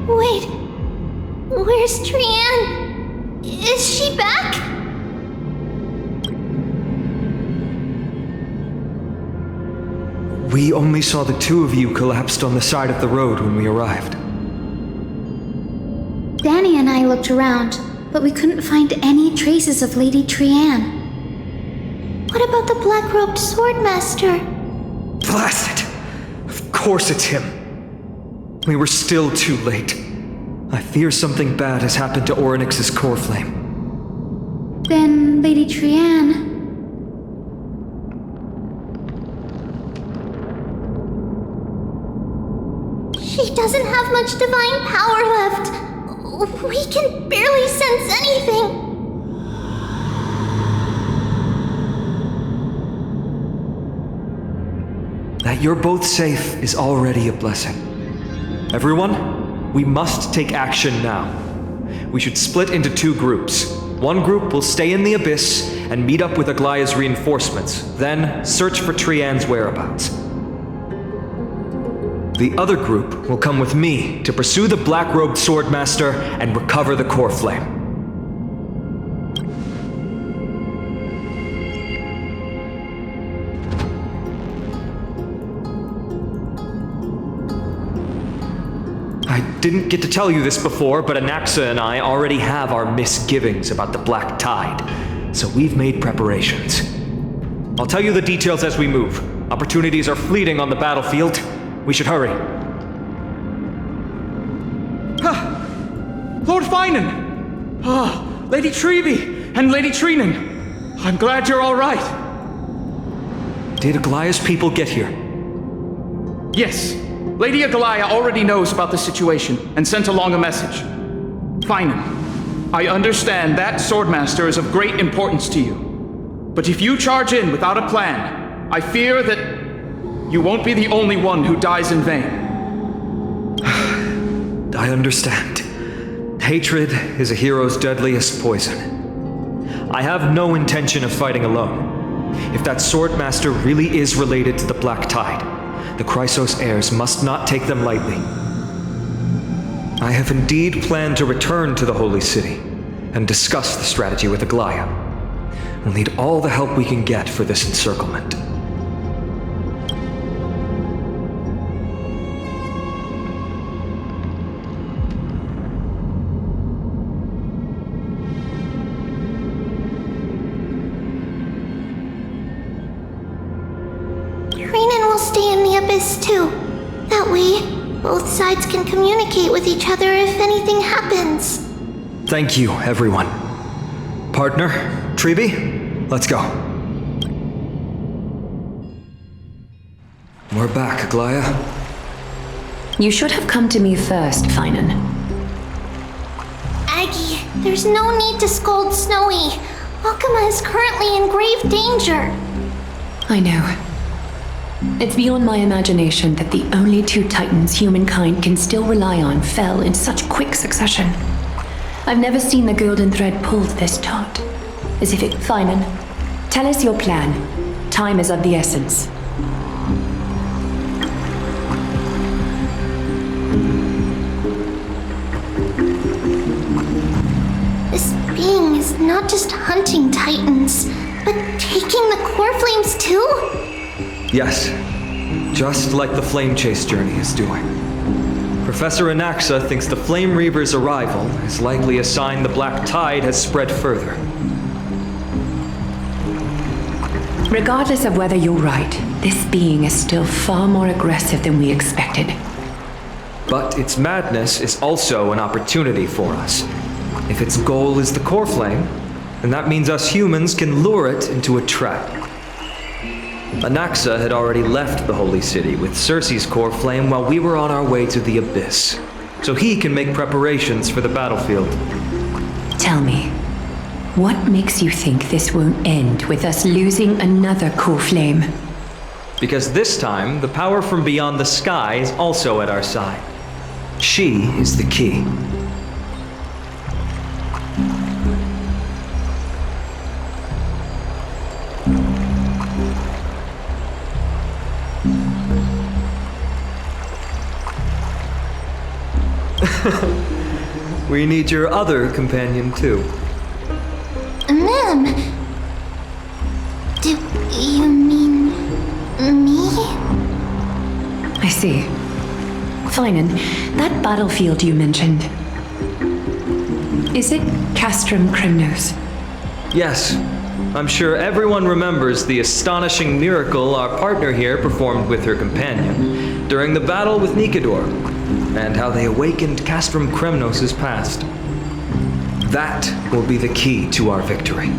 Wait, where's Trianne? Is she back? We only saw the two of you collapsed on the side of the road when we arrived. Danny and I looked around, but we couldn't find any traces of Lady Trianne. What about the black-robed swordmaster? Blast it! Of course it's him. We were still too late. I fear something bad has happened to Orynyx's core flame. Then Lady Trianne... She doesn't have much divine power left. We can barely sense anything. That you're both safe is already a blessing. Everyone, we must take action now. We should split into two groups. One group will stay in the Abyss and meet up with Aglaya's reinforcements, then search for Trianne's whereabouts. The other group will come with me to pursue the black-robed swordmaster and recover the core flame. I didn't get to tell you this before, but Anaxa and I already have our misgivings about the Black Tide, so we've made preparations. I'll tell you the details as we move. Opportunities are fleeting on the battlefield. We should hurry. Lord Finan! Lady Trevi and Lady Trinan. I'm glad you're all right. Did Aglaya's people get here? Yes. Lady Aglaya already knows about the situation and sent along a message. Finan, I understand that swordmaster is of great importance to you. But if you charge in without a plan, I fear that you won't be the only one who dies in vain. I understand. Hatred is a hero's deadliest poison. I have no intention of fighting alone. If that swordmaster really is related to the Black Tide, the Chrysos heirs must not take them lightly. I have indeed planned to return to the Holy City and discuss the strategy with Aglaya. We'll need all the help we can get for this encirclement. Stay in the Abyss too. That way, both sides can communicate with each other if anything happens. Thank you, everyone. Partner, Trevi, let's go. We're back, Aglaya. You should have come to me first, Finan. Aggie, there's no need to scold Snowy. Alchema is currently in grave danger. I know. It's beyond my imagination that the only two titans humankind can still rely on fell in such quick succession. I've never seen the golden thread pulled this taut. As if it... Finan, tell us your plan. Time is of the essence. This being is not just hunting titans, but taking the core flames too? Yes, just like the Flame Chase journey is doing. Professor Anaxa thinks the Flame Reaver's arrival is likely a sign the Black Tide has spread further. Regardless of whether you're right, this being is still far more aggressive than we expected. But its madness is also an opportunity for us. If its goal is the core flame, then that means us humans can lure it into a trap. Anaxa had already left the Holy City with Circe's core flame while we were on our way to the Abyss, so he can make preparations for the battlefield. Tell me, what makes you think this won't end with us losing another core flame? Because this time, the power from beyond the sky is also at our side. She is the key. We need your other companion, too. Ma'am. Do you mean me? I see. Finan, that battlefield you mentioned. Is it Castrum Kremnos? Yes. I'm sure everyone remembers the astonishing miracle our partner here performed with her companion during the battle with Nikador, and how they awakened Castrum Kremnos' past. That will be the key to our victory.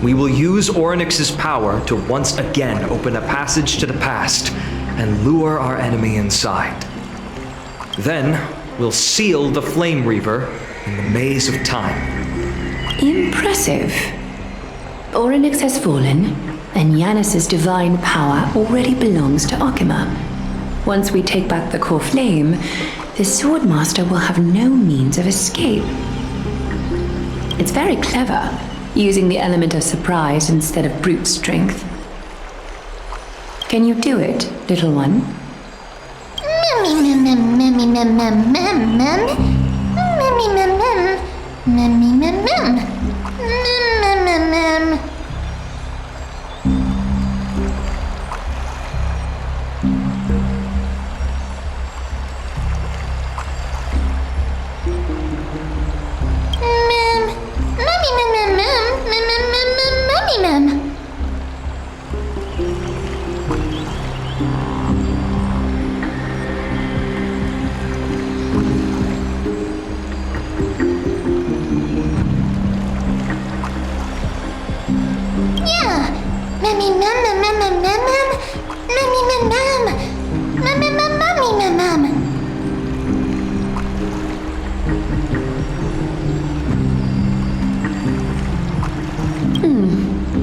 We will use Orynyx's power to once again open a passage to the past and lure our enemy inside. Then, we'll seal the Flame Reaver in the maze of time. Impressive. Orynyx has fallen, and Yanis's divine power already belongs to Akima. Once we take back the core flame, the Swordmaster will have no means of escape. It's very clever, using the element of surprise instead of brute strength. Can you do it, little one?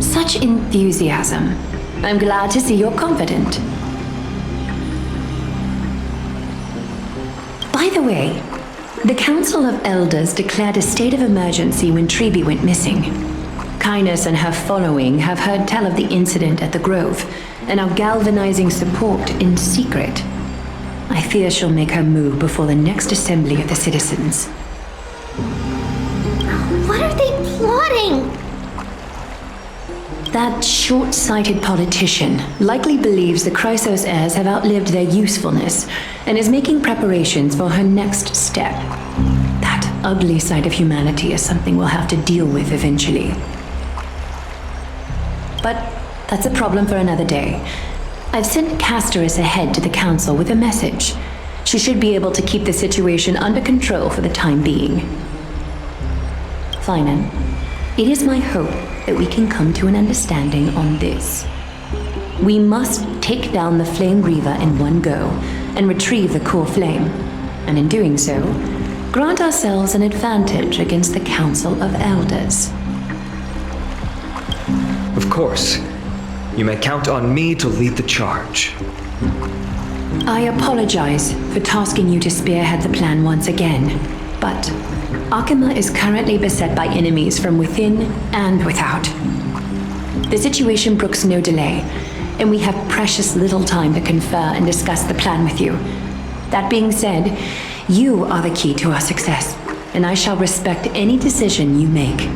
Such enthusiasm. I'm glad to see you're confident. By the way, the Council of Elders declared a state of emergency when Treeby went missing. Kynus and her following have heard tell of the incident at the Grove and are galvanizing support in secret. I fear she'll make her move before the next assembly of the citizens. What are they plotting? That short-sighted politician likely believes the Chrysos heirs have outlived their usefulness and is making preparations for her next step. That ugly side of humanity is something we'll have to deal with eventually. But that's a problem for another day. I've sent Castorus ahead to the council with a message. She should be able to keep the situation under control for the time being. Finan, it is my hope that we can come to an understanding on this. We must take down the Flame Reaver in one go and retrieve the core flame, and in doing so, grant ourselves an advantage against the Council of Elders. Of course. You may count on me to lead the charge. I apologize for tasking you to spearhead the plan once again, but Akima is currently beset by enemies from within and without. The situation brooks no delay, and we have precious little time to confer and discuss the plan with you. That being said, you are the key to our success, and I shall respect any decision you make.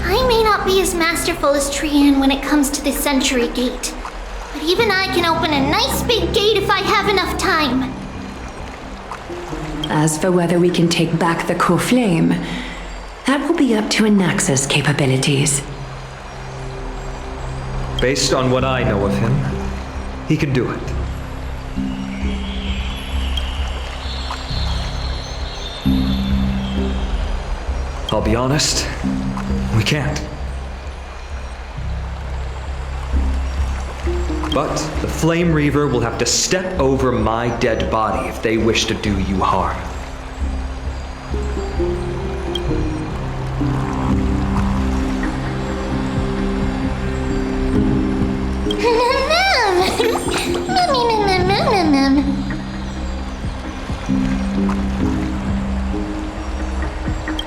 I may not be as masterful as Trian when it comes to the Century Gate, but even I can open a nice big gate if I have enough time. As for whether we can take back the core flame, that will be up to Anaxa's capabilities. Based on what I know of him, he can do it. I'll be honest, we can't. But the Flame Reaver will have to step over my dead body if they wish to do you harm.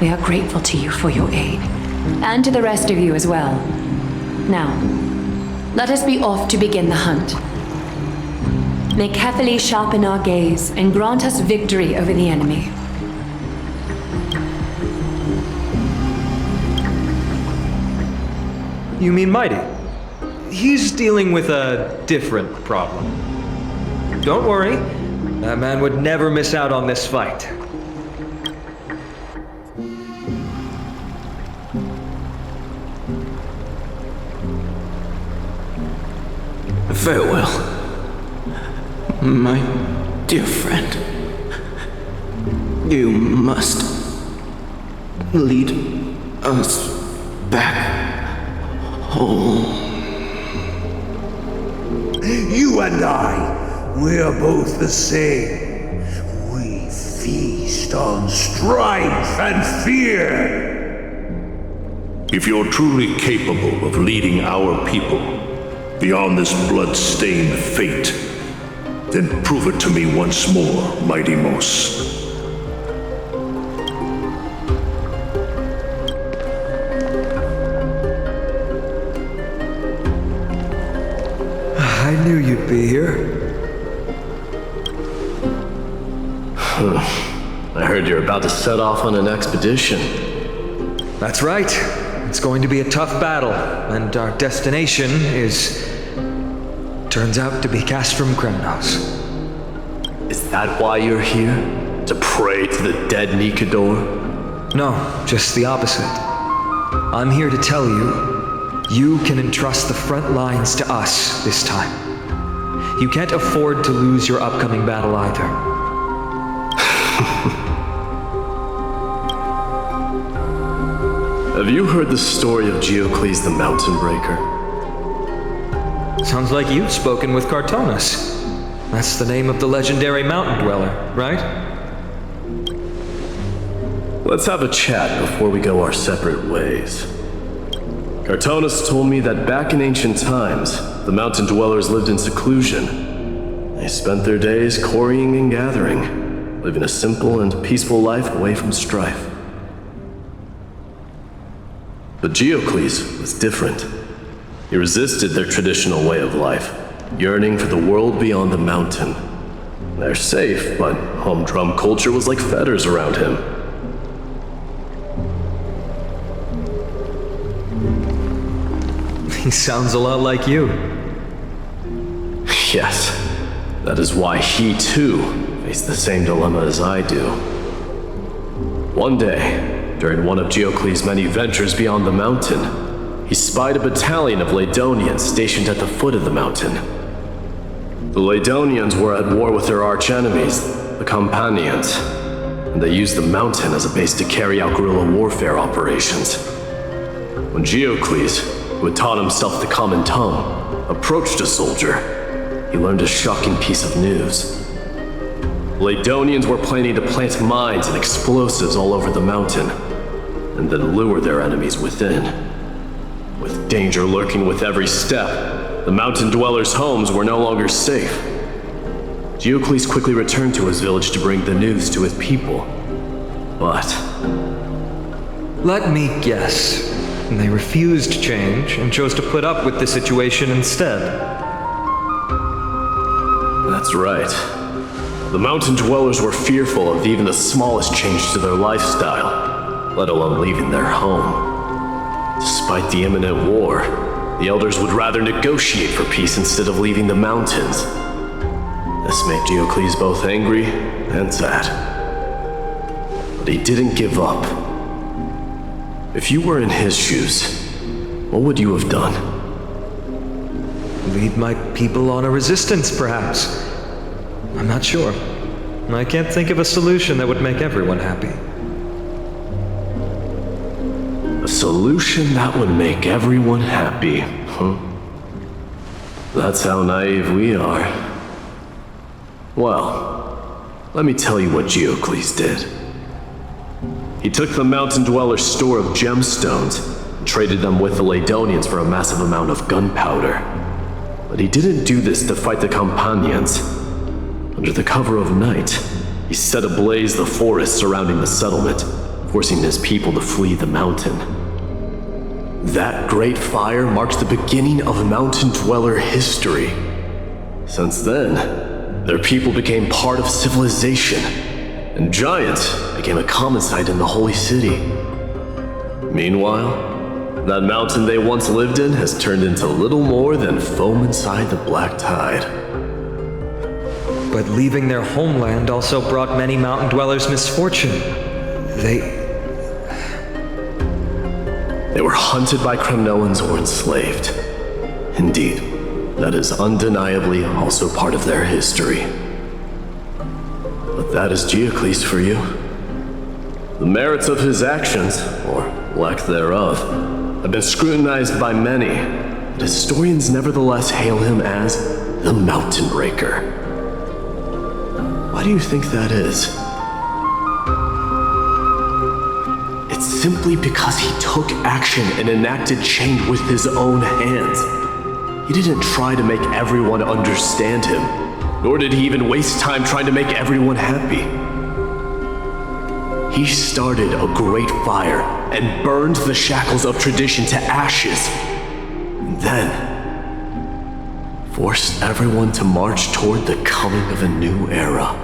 We are grateful to you for your aid, and to the rest of you as well. Now, Let us be off to begin the hunt. May Cathali sharpen our gaze and grant us victory over the enemy. You mean Mydei? He's dealing with a different problem. Don't worry, that man would never miss out on this fight. Farewell, my dear friend. You must lead us back home. You and I, we are both the same. We feast on strife and fear. If you're truly capable of leading our people beyond this blood-stained fate, then prove it to me once more, Mydei. I knew you'd be here. I heard you're about to set off on an expedition. That's right. It's going to be a tough battle, and our destination turns out to be Castrum, Kremnos. Is that why you're here? To pray to the dead Nikador? No, just the opposite. I'm here to tell you, you can entrust the front lines to us this time. You can't afford to lose your upcoming battle either. Have you heard the story of Geocles the Mountain Breaker? Sounds like you've spoken with Cartonus. That's the name of the legendary mountain dweller, right? Let's have a chat before we go our separate ways. Cartonus told me that back in ancient times, the mountain dwellers lived in seclusion. They spent their days quarrying and gathering, living a simple and peaceful life away from strife. But Geocles was different. He resisted their traditional way of life, yearning for the world beyond the mountain. They're safe, but humdrum culture was like fetters around him. He sounds a lot like you. Yes, that is why he too faced the same dilemma as I do. One day, during one of Geocles' many ventures beyond the mountain, he spied a battalion of Lydonians stationed at the foot of the mountain. The Lydonians were at war with their arch-enemies, the Companions, and they used the mountain as a base to carry out guerrilla warfare operations. When Geocles, who had taught himself the common tongue, approached a soldier, he learned a shocking piece of news. Lydonians were planning to plant mines and explosives all over the mountain, and then lure their enemies within. With danger lurking with every step, the mountain dwellers' homes were no longer safe. Geocles quickly returned to his village to bring the news to his people. But let me guess. They refused change and chose to put up with the situation instead. that's right. The mountain dwellers were fearful of even the smallest change to their lifestyle, let alone leaving their home. Despite the imminent war, the elders would rather negotiate for peace instead of leaving the mountains. This made Geocles both angry and sad. But he didn't give up. If you were in his shoes, what would you have done? Lead my people on a resistance, perhaps. I'm not sure. I can't think of a solution that would make everyone happy. A solution that would make everyone happy, huh? That's how naive we are. Well, let me tell you what Geocles did. He took the mountain dwellers' store of gemstones and traded them with the Lydonians for a massive amount of gunpowder. But he didn't do this to fight the Companions. Under the cover of night, he set ablaze the forest surrounding the settlement, forcing his people to flee the mountain. That great fire marked the beginning of Mountain Dweller history. Since then, their people became part of civilization, and giants became a common sight in the Holy City. Meanwhile, that mountain they once lived in has turned into little more than foam inside the black tide. But leaving their homeland also brought many mountain dwellers misfortune. They were hunted by Kremnoans or enslaved. Indeed, that is undeniably also part of their history. But that is Geocles for you. The merits of his actions, or lack thereof, have been scrutinized by many, but historians nevertheless hail him as the Mountain Breaker. Why do you think that is? It's simply because he took action and enacted change with his own hands. He didn't try to make everyone understand him, nor did he even waste time trying to make everyone happy. He started a great fire and burned the shackles of tradition to ashes, and then forced everyone to march toward the coming of a new era.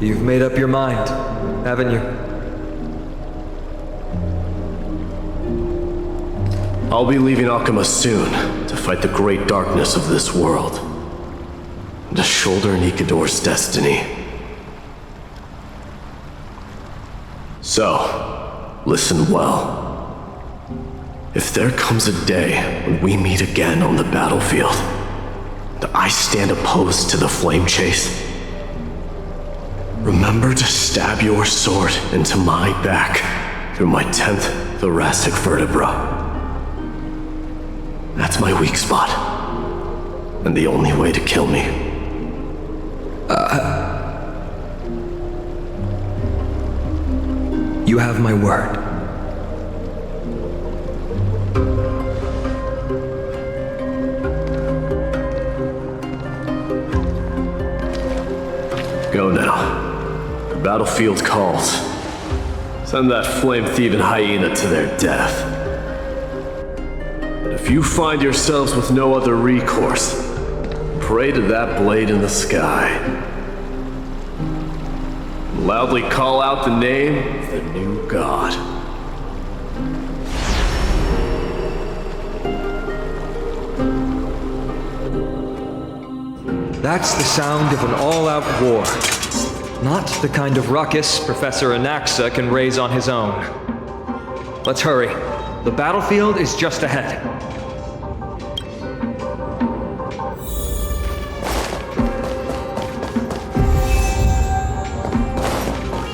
You've made up your mind, haven't you? I'll be leaving Akama soon to fight the great darkness of this world, and to shoulder Nikador's destiny. So, listen well. If there comes a day when we meet again on the battlefield, and I stand opposed to the flame chase, remember to stab your sword into my back through my 10th thoracic vertebra. That's my weak spot, and the only way to kill me. You have my word. Go now. The battlefield calls. Send that flame-thieving hyena to their death. And if you find yourselves with no other recourse, pray to that blade in the sky. And loudly call out the name of the new god. That's the sound of an all-out war. Not the kind of ruckus Professor Anaxa can raise on his own. Let's hurry. The battlefield is just ahead.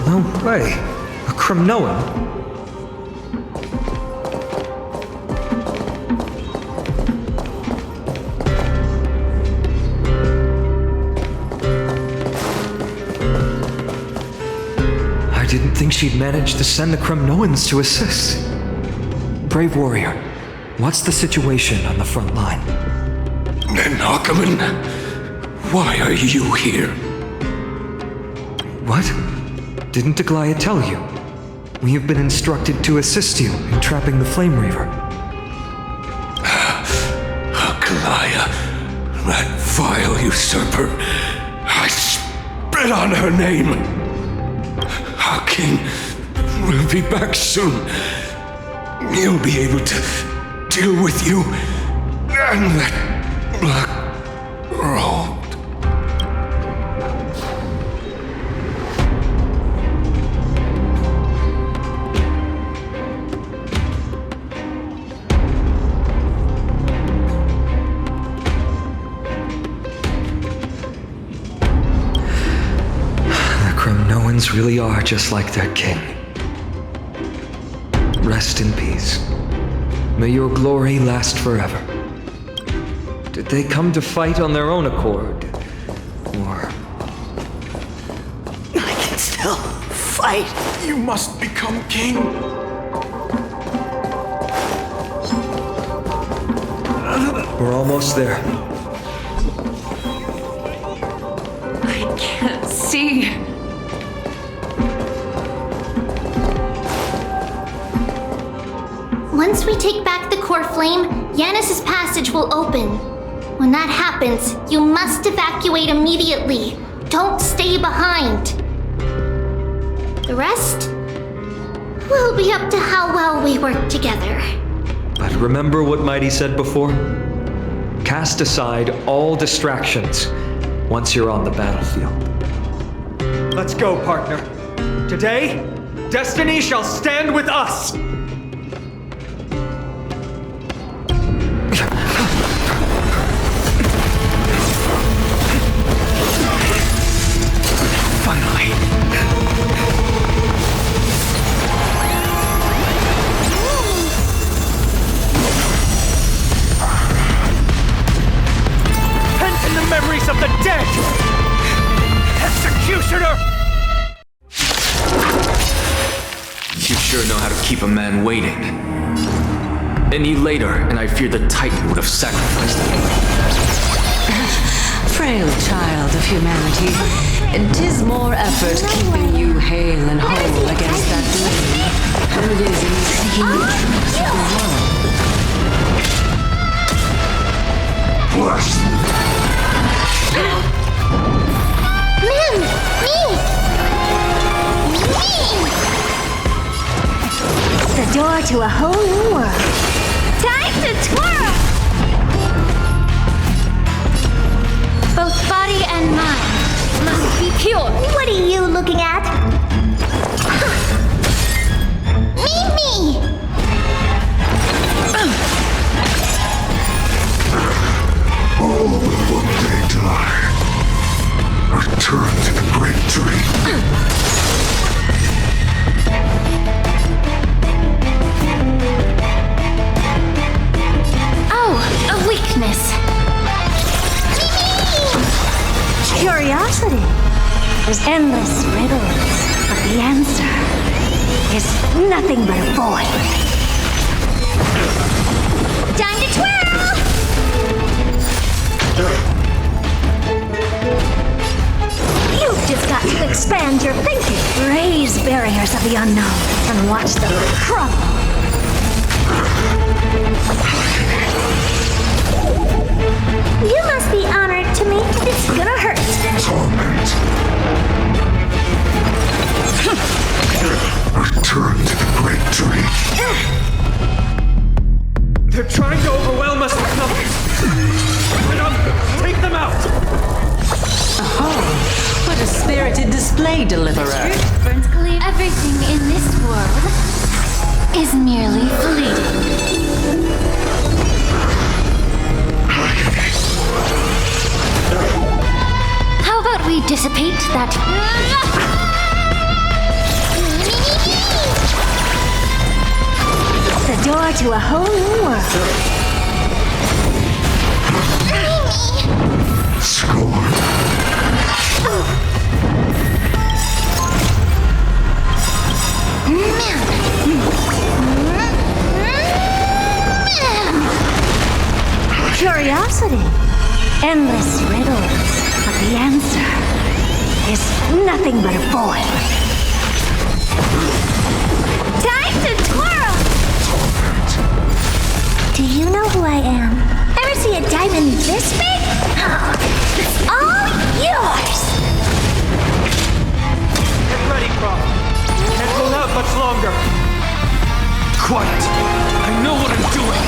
No way. A Kremnoan? I didn't think she'd managed to send the Kremnoans to assist. Brave warrior, what's the situation on the front line? Nakaman, why are you here? What? Didn't Aglaya tell you? We have been instructed to assist you in trapping the Flame Reaver. Aglaya, that vile usurper. I spit on her name. Our king will be back soon. He'll be able to deal with you and that black robe. Kremnoans really are just like their king. Rest in peace. May your glory last forever. Did they come to fight on their own accord? Or... I can still fight. You must become king. We're almost there. I can't see. Once we take back the core flame, Yanis's passage will open. When that happens, you must evacuate immediately. Don't stay behind. The rest will be up to how well we work together. But remember what Mydei said before? Cast aside all distractions once you're on the battlefield. Let's go, partner. Today, destiny shall stand with us! Finally. Pent in the memories of the dead! Executioner! You sure know how to keep a man waiting. Any later, and I fear the Titan would have sacrificed him. Frail child of humanity, 'tis more effort keeping you hale and whole against that blade than it is in seeking the truth of the world. Man! Me! The door to a whole new world. Time to twirl! Both body and mind must be pure. What are you looking at? Me! All but one day die. Return to the great tree. Oh, a weakness. Curiosity. There's endless riddles, but the answer is nothing but a void. Time to twirl! You've just got to expand your thinking, raise barriers of the unknown, and watch them crumble. You must be honored to me. It's gonna hurt. Torment. Return to the great tree. They're trying to overwhelm us with numbers. Take them out! What a spirited display, Deliverer. Everything in this world is merely fleeting. How about we dissipate that? The door to a whole new world. Scorn. Curiosity. Endless riddles, but the answer is nothing but a void. Time to twirl! Do you know who I am? Ever see a diamond this big? It's all yours! Get ready, Croft. Can't hold out much longer. Quiet! I know what I'm doing!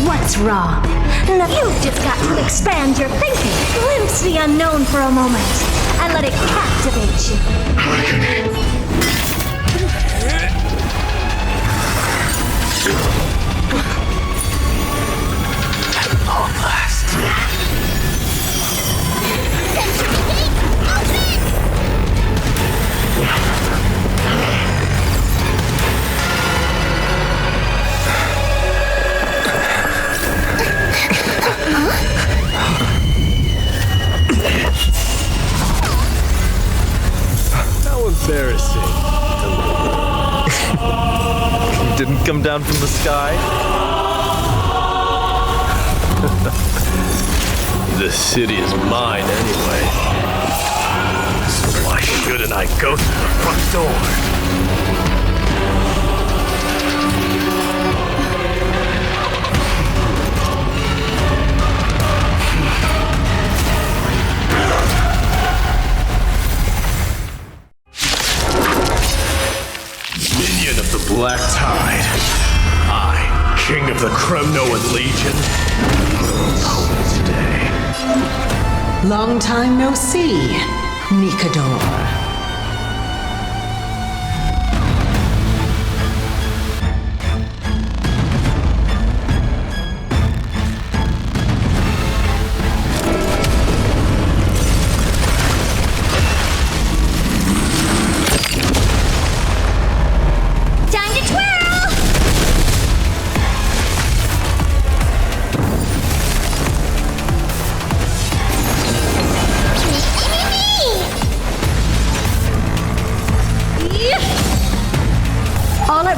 What's wrong? No, you've just got to expand your thinking, glimpse the unknown for a moment, and let it captivate you. At long last. How embarrassing. You didn't come down from the sky? This city is mine anyway. So why shouldn't I go through the front door? Kremnoan Legion. Opponent day. Long time no see, Nikador.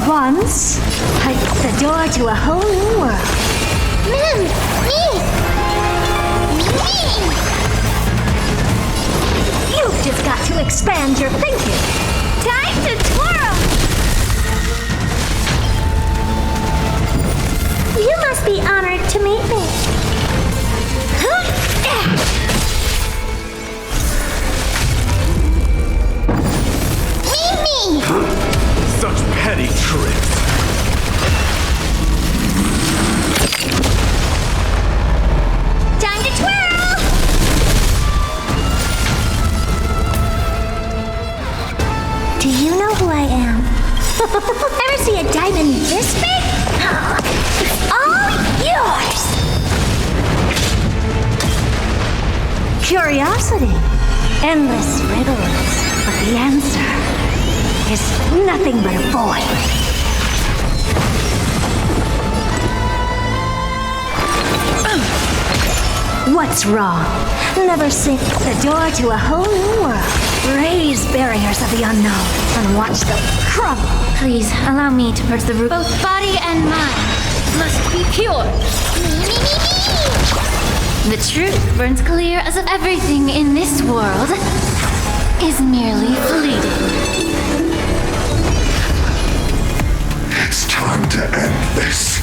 Once, it's the door to a whole new world. Me! You've just got to expand your thinking. Time to twirl! You must be honored to meet me. Such petty tricks. Time to twirl! Do you know who I am? Ever see a diamond this big? It's all yours! Curiosity. Endless riddles. But the answer is nothing but a void. What's wrong? Never sink the door to a whole new world. Raise barriers of the unknown and watch them crumble. Please, allow me to purge the root. Both body and mind must be pure. The truth burns clear as if everything in this world is merely fleeting. It's time to end this.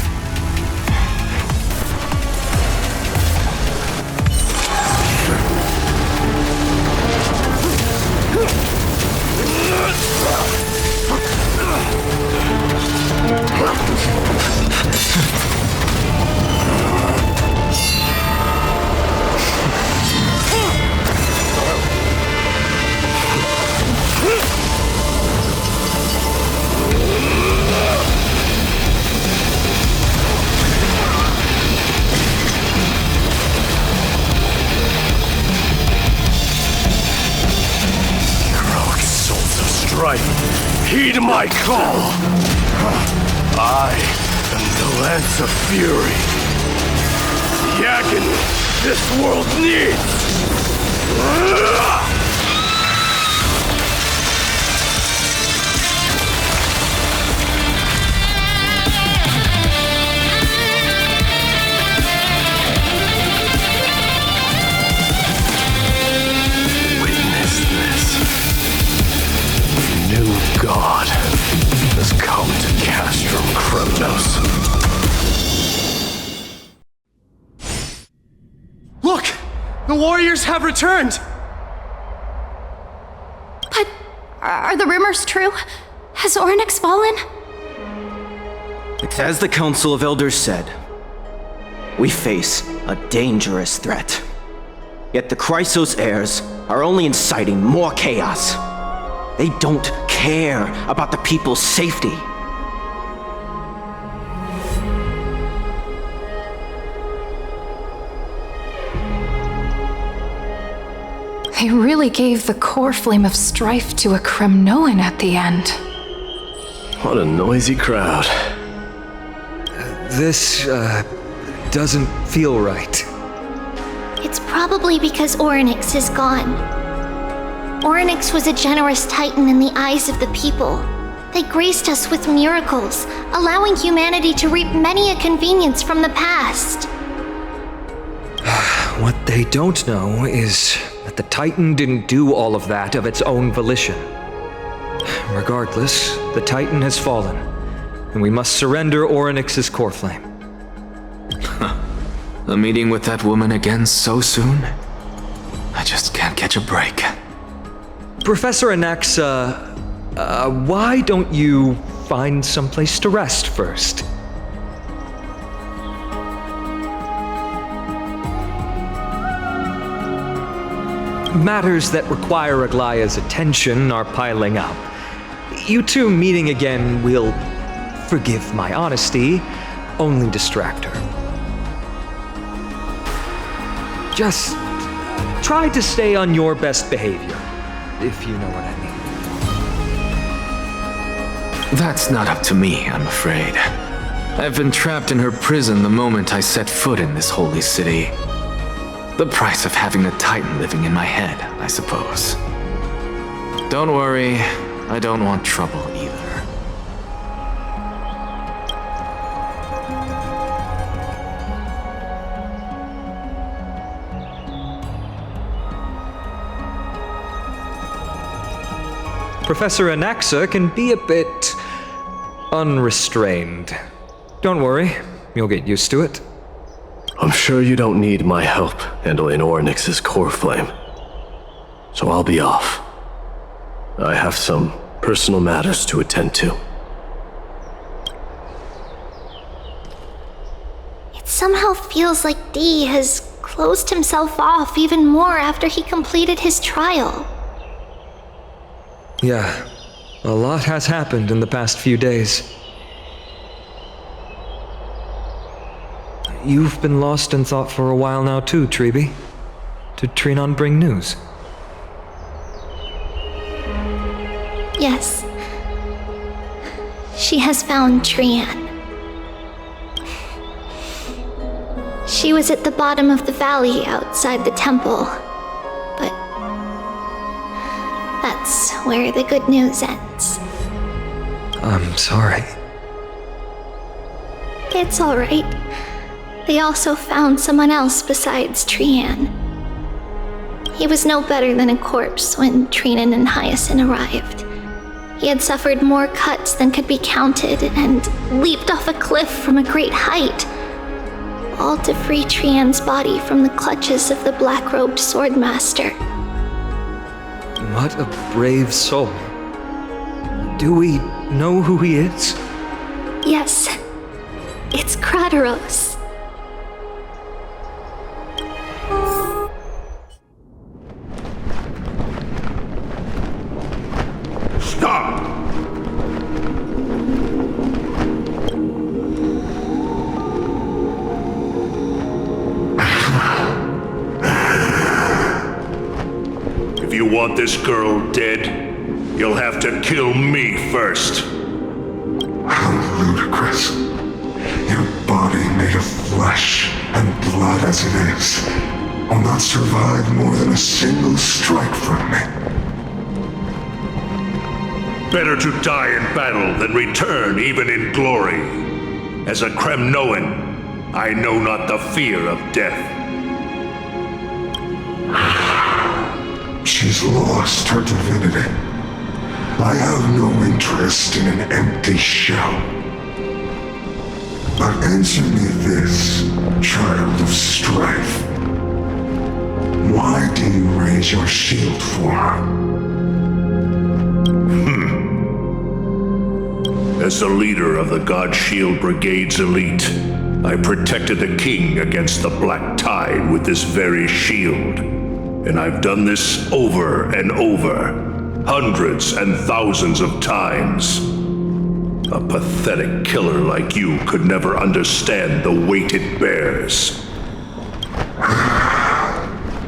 Heed my call! I am the Lance of Fury. The agony this world needs! Witness this. New God has come to Castrum, Kremnos. Look! The warriors have returned! But are the rumors true? Has Ornyx fallen? As the Council of Elders said, we face a dangerous threat. Yet the Chrysos heirs are only inciting more chaos. They don't care about the people's safety. They really gave the core flame of strife to a Kremnoan at the end. What a noisy crowd. This doesn't feel right. It's probably because Ornyx is gone. Ornyx was a generous titan in the eyes of the people. They graced us with miracles, allowing humanity to reap many a convenience from the past. What they don't know is that the Titan didn't do all of that of its own volition. Regardless, the Titan has fallen, and we must surrender Ornyx's core flame. A meeting with that woman again so soon? I just can't catch a break. Professor Anaxa, why don't you find someplace to rest first? Matters that require Aglaya's attention are piling up. You two meeting again will, forgive my honesty, only distract her. Just try to stay on your best behavior, if you know what I mean. That's not up to me, I'm afraid. I've been trapped in her prison the moment I set foot in this holy city. The price of having a Titan living in my head, I suppose. Don't worry, I don't want trouble either. Professor Anaxa can be a bit unrestrained. Don't worry, you'll get used to it. I'm sure you don't need my help handling Ornyx's core flame. So I'll be off. I have some personal matters to attend to. It somehow feels like D has closed himself off even more after he completed his trial. Yeah, a lot has happened in the past few days. You've been lost in thought for a while now too, Treeby. Did Trinon bring news? Yes. She has found Trian. She was at the bottom of the valley outside the temple, but that's where the good news ends. I'm sorry. It's all right. They also found someone else besides Trian. He was no better than a corpse when Trinan and Hyacinth arrived. He had suffered more cuts than could be counted and leaped off a cliff from a great height, all to free Trian's body from the clutches of the black-robed swordmaster. What a brave soul. Do we know who he is? Yes, it's Krateros. Stop! If you want this girl dead, you'll have to kill me first. How ludicrous. Your body made of flesh and blood as it is will not survive more than a single strike from me. Better to die in battle than return even in glory. As a Kremnoan, I know not the fear of death. She's lost her divinity. I have no interest in an empty shell. But answer me this, child of strife. Why do you raise your shield for her? As the leader of the God Shield Brigade's elite, I protected the king against the Black Tide with this very shield. And I've done this over and over, hundreds and thousands of times. A pathetic killer like you could never understand the weight it bears.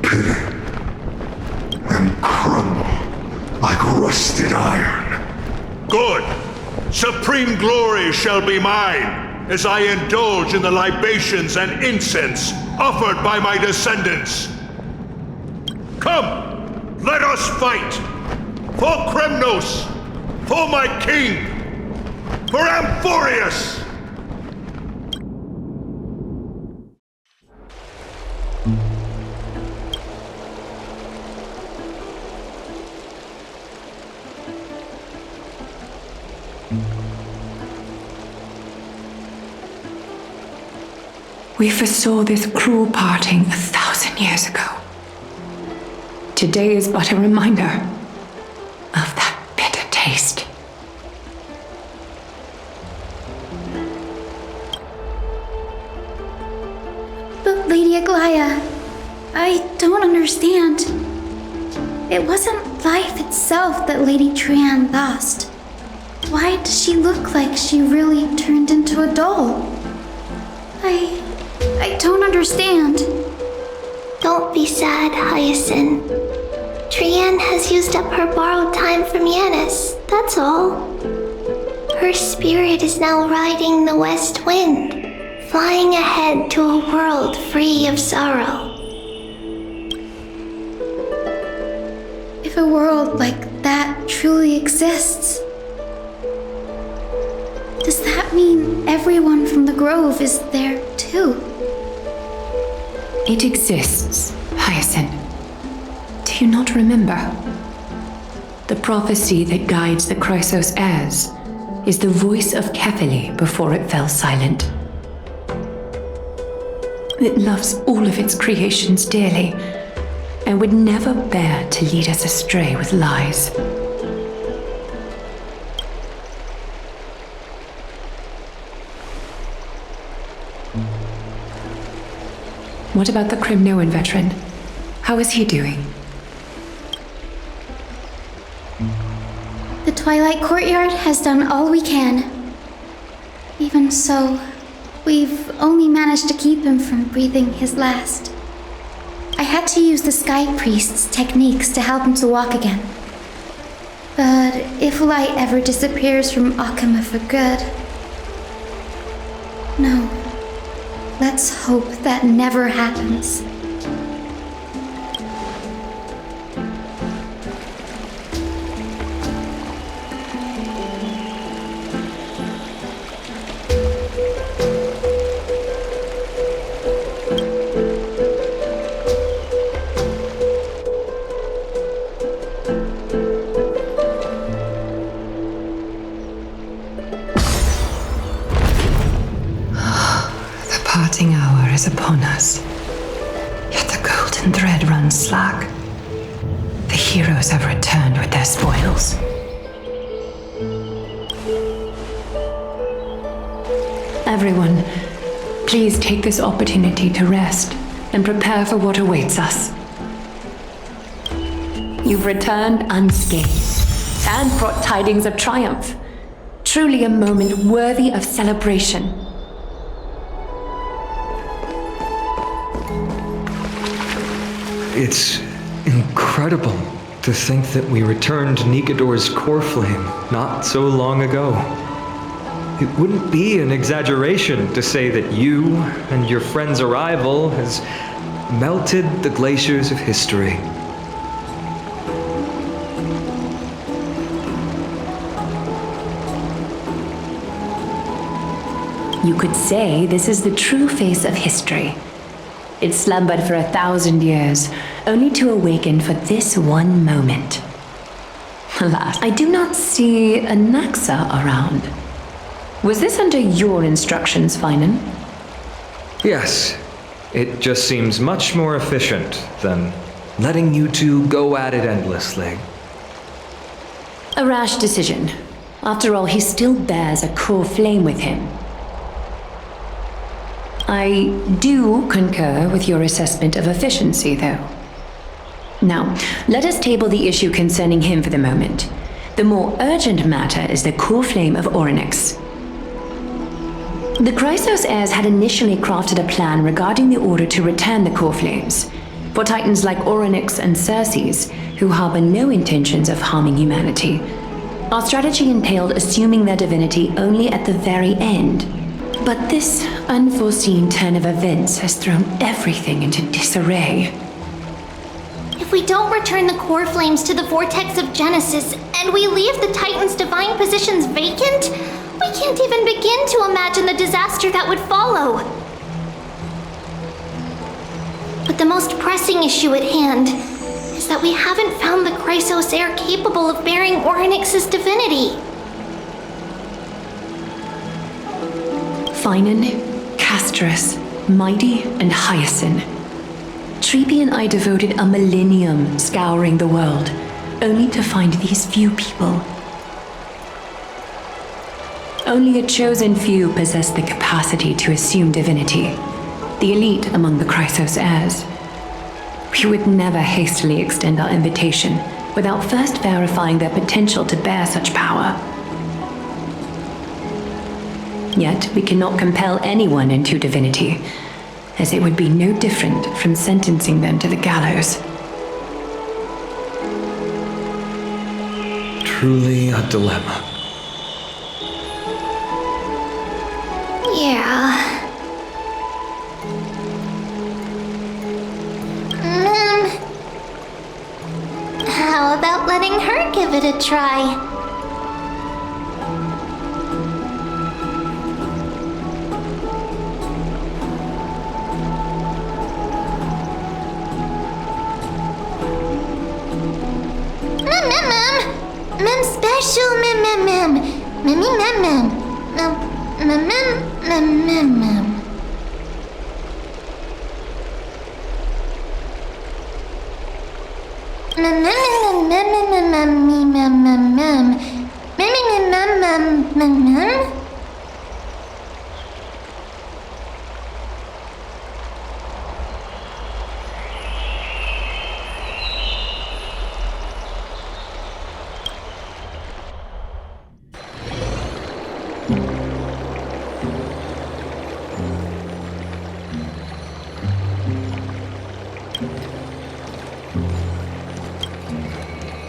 Pity. And crumble like rusted iron. Good! Supreme glory shall be mine, as I indulge in the libations and incense offered by my descendants. Come, let us fight! For Kremnos! For my king! For Amphorius! We foresaw this cruel parting 1,000 years ago. Today is but a reminder of that bitter taste. But Lady Aglaya, I don't understand. it wasn't life itself that Lady Trian lost. Why does she look like she really turned into a doll? I don't understand. Don't be sad, Hyacinth. Trian has used up her borrowed time from Yanis, that's all. Her spirit is now riding the west wind, flying ahead to a world free of sorrow. If a world like that truly exists, does that mean everyone from the Grove is there too? It exists, Hyacinth. Do you not remember? The prophecy that guides the Chrysos heirs is the voice of Kefili before it fell silent. It loves all of its creations dearly and would never bear to lead us astray with lies. What about the Kremnoan veteran? How is he doing? The Twilight Courtyard has done all we can. Even so, we've only managed to keep him from breathing his last. I had to use the Sky Priest's techniques to help him to walk again. But if light ever disappears from Akama for good... No. Let's hope that never happens. Parting hour is upon us. Yet the golden thread runs slack. The heroes have returned with their spoils. Everyone, please take this opportunity to rest and prepare for what awaits us. You've returned unscathed and brought tidings of triumph. Truly a moment worthy of celebration. It's incredible to think that we returned Nikador's core flame not so long ago. It wouldn't be an exaggeration to say that you and your friend's arrival has melted the glaciers of history. You could say this is the true face of history. It slumbered for 1,000 years, only to awaken for this one moment. Alas, I do not see a Naxa around. Was this under your instructions, Finan? Yes, it just seems much more efficient than letting you two go at it endlessly. A rash decision. After all, he still bears a core flame with him. I do concur with your assessment of efficiency, though. Now, let us table the issue concerning him for the moment. The more urgent matter is the core flame of Orynyx. The Chrysos heirs had initially crafted a plan regarding the order to return the core flames, for titans like Orynyx and Circes, who harbor no intentions of harming humanity. Our strategy entailed assuming their divinity only at the very end. But this unforeseen turn of events has thrown everything into disarray. If we don't return the core flames to the vortex of Genesis, and we leave the Titan's divine positions vacant, we can't even begin to imagine the disaster that would follow. But the most pressing issue at hand is that we haven't found the Chrysos heir capable of bearing Orynyx's divinity. Finan, Castrus, Mydei, and Hyacinth. Treepy and I devoted a millennium scouring the world, only to find these few people. Only a chosen few possess the capacity to assume divinity, the elite among the Chrysos heirs. We would never hastily extend our invitation without first verifying their potential to bear such power. Yet, we cannot compel anyone into divinity, as it would be no different from sentencing them to the gallows. Truly a dilemma. Yeah. How about letting her give it a try? Mem special mem. Mem.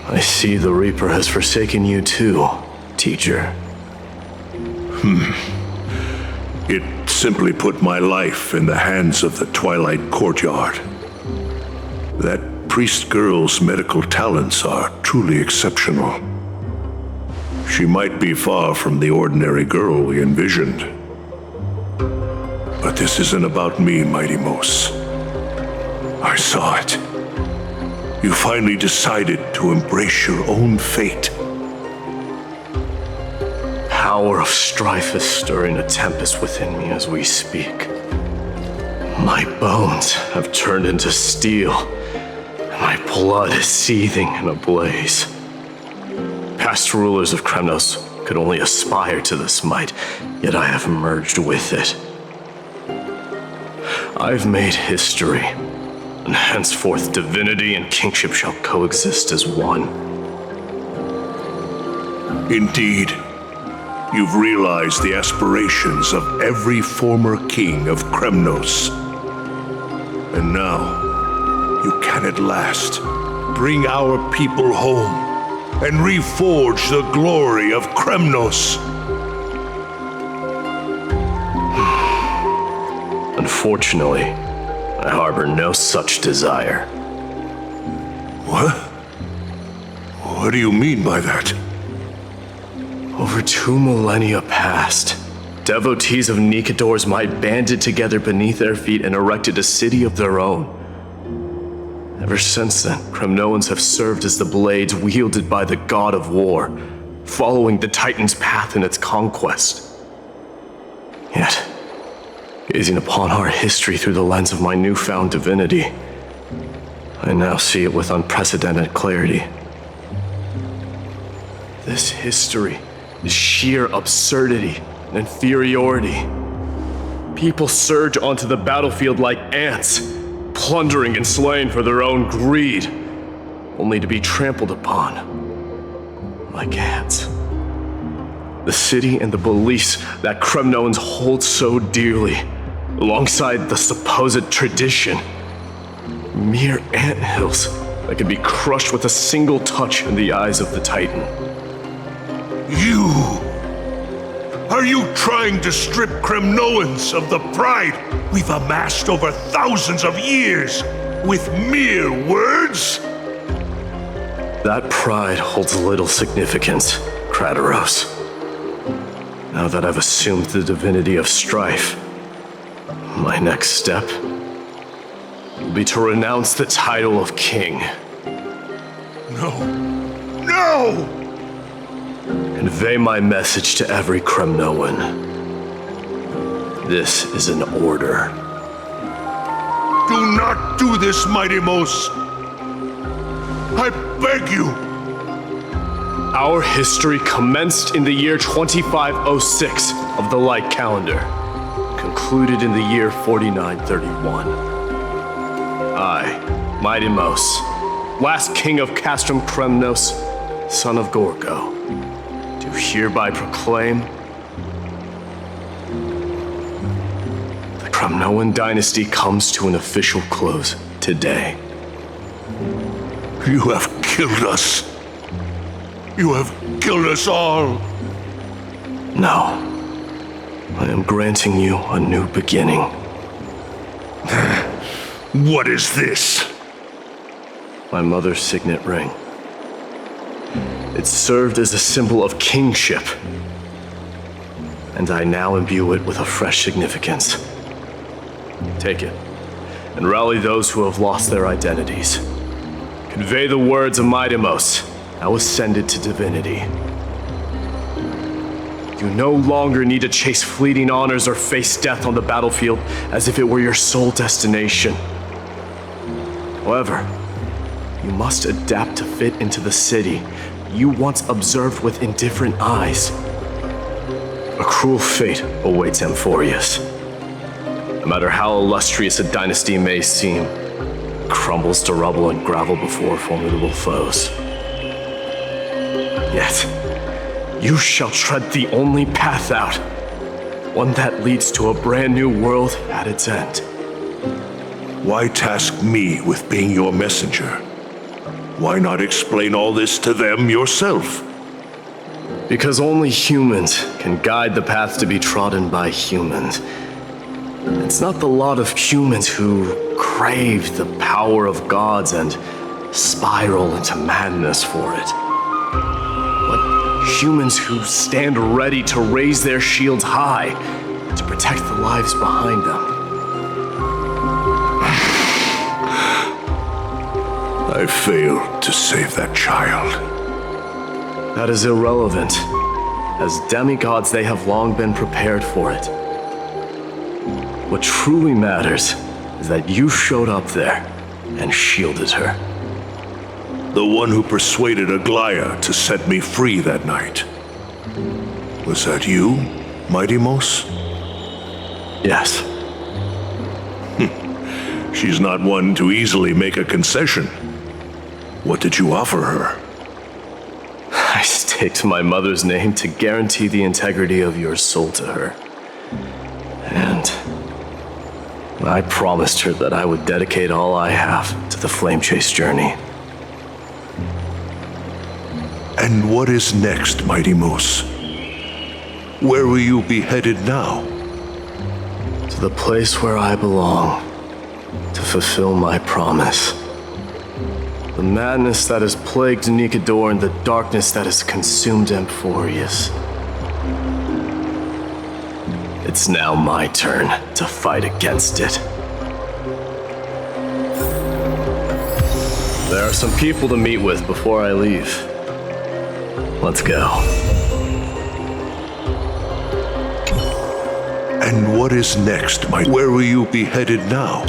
I see the Reaper has forsaken you too, teacher. It simply put my life in the hands of the Twilight Courtyard. That priest girl's medical talents are truly exceptional. She might be far from the ordinary girl we envisioned. But this isn't about me, Mighty Mos. I saw it. You finally decided to embrace your own fate. Power of strife is stirring a tempest within me as we speak. My bones have turned into steel, and my blood is seething in a blaze. Past rulers of Kremnos could only aspire to this might, yet I have merged with it. I've made history, and henceforth divinity and kingship shall coexist as one. Indeed, you've realized the aspirations of every former king of Kremnos. And now, you can at last bring our people home and reforge the glory of Kremnos. Unfortunately, I harbor no such desire. What? What do you mean by that? Over 2 millennia past, devotees of Nikador's might banded together beneath their feet and erected a city of their own. Ever since then, Kremnoans have served as the blades wielded by the god of war, following the Titan's path in its conquest. Yet, gazing upon our history through the lens of my newfound divinity, I now see it with unprecedented clarity. This history is sheer absurdity and inferiority. People surge onto the battlefield like ants, plundering and slaying for their own greed, only to be trampled upon like ants. The city and the beliefs that Kremnoans hold so dearly, alongside the supposed tradition, mere anthills that can be crushed with a single touch in the eyes of the Titan. You! Are you trying to strip Kremnoans of the pride we've amassed over thousands of years with mere words? That pride holds little significance, Krataros. Now that I've assumed the divinity of strife, my next step will be to renounce the title of king. No! No! Convey my message to every Kremnoan. This is an order. Do not do this, Mighty Mos! I beg you! Our history commenced in the year 2506 of the Light Calendar, concluded in the year 4931. I Mydei, last king of Castrum Kremnos, son of Gorgo, do hereby proclaim the Kremnoan dynasty comes to an official close today. You have killed us. You have killed us all. No. I am granting you a new beginning. What is this? My mother's signet ring. It served as a symbol of kingship, and I now imbue it with a fresh significance. Take it, and rally those who have lost their identities. Convey the words of Mydei, now ascended to divinity. You no longer need to chase fleeting honors or face death on the battlefield as if it were your sole destination. However, you must adapt to fit into the city you once observed with indifferent eyes. A cruel fate awaits Amphorius. No matter how illustrious a dynasty may seem, it crumbles to rubble and gravel before formidable foes. Yet, you shall tread the only path out, one that leads to a brand new world at its end. Why task me with being your messenger? Why not explain all this to them yourself? Because only humans can guide the path to be trodden by humans. It's not the lot of humans who crave the power of gods and spiral into madness for it. Humans who stand ready to raise their shields high to protect the lives behind them. I failed to save that child. That is irrelevant. As demigods, they have long been prepared for it. What truly matters is that you showed up there and shielded her. The one who persuaded Aglaya to set me free that night. Was that you, Mydei? Yes. She's not one to easily make a concession. What did you offer her? I staked my mother's name to guarantee the integrity of your soul to her. And I promised her that I would dedicate all I have to the Flame Chase journey. And what is next, Mydei? Where will you be headed now? To the place where I belong, to fulfill my promise. The madness that has plagued Nikador and the darkness that has consumed Amphorius. It's now my turn to fight against it. There are some people to meet with before I leave. Let's go. And what is next, Where will you be headed now?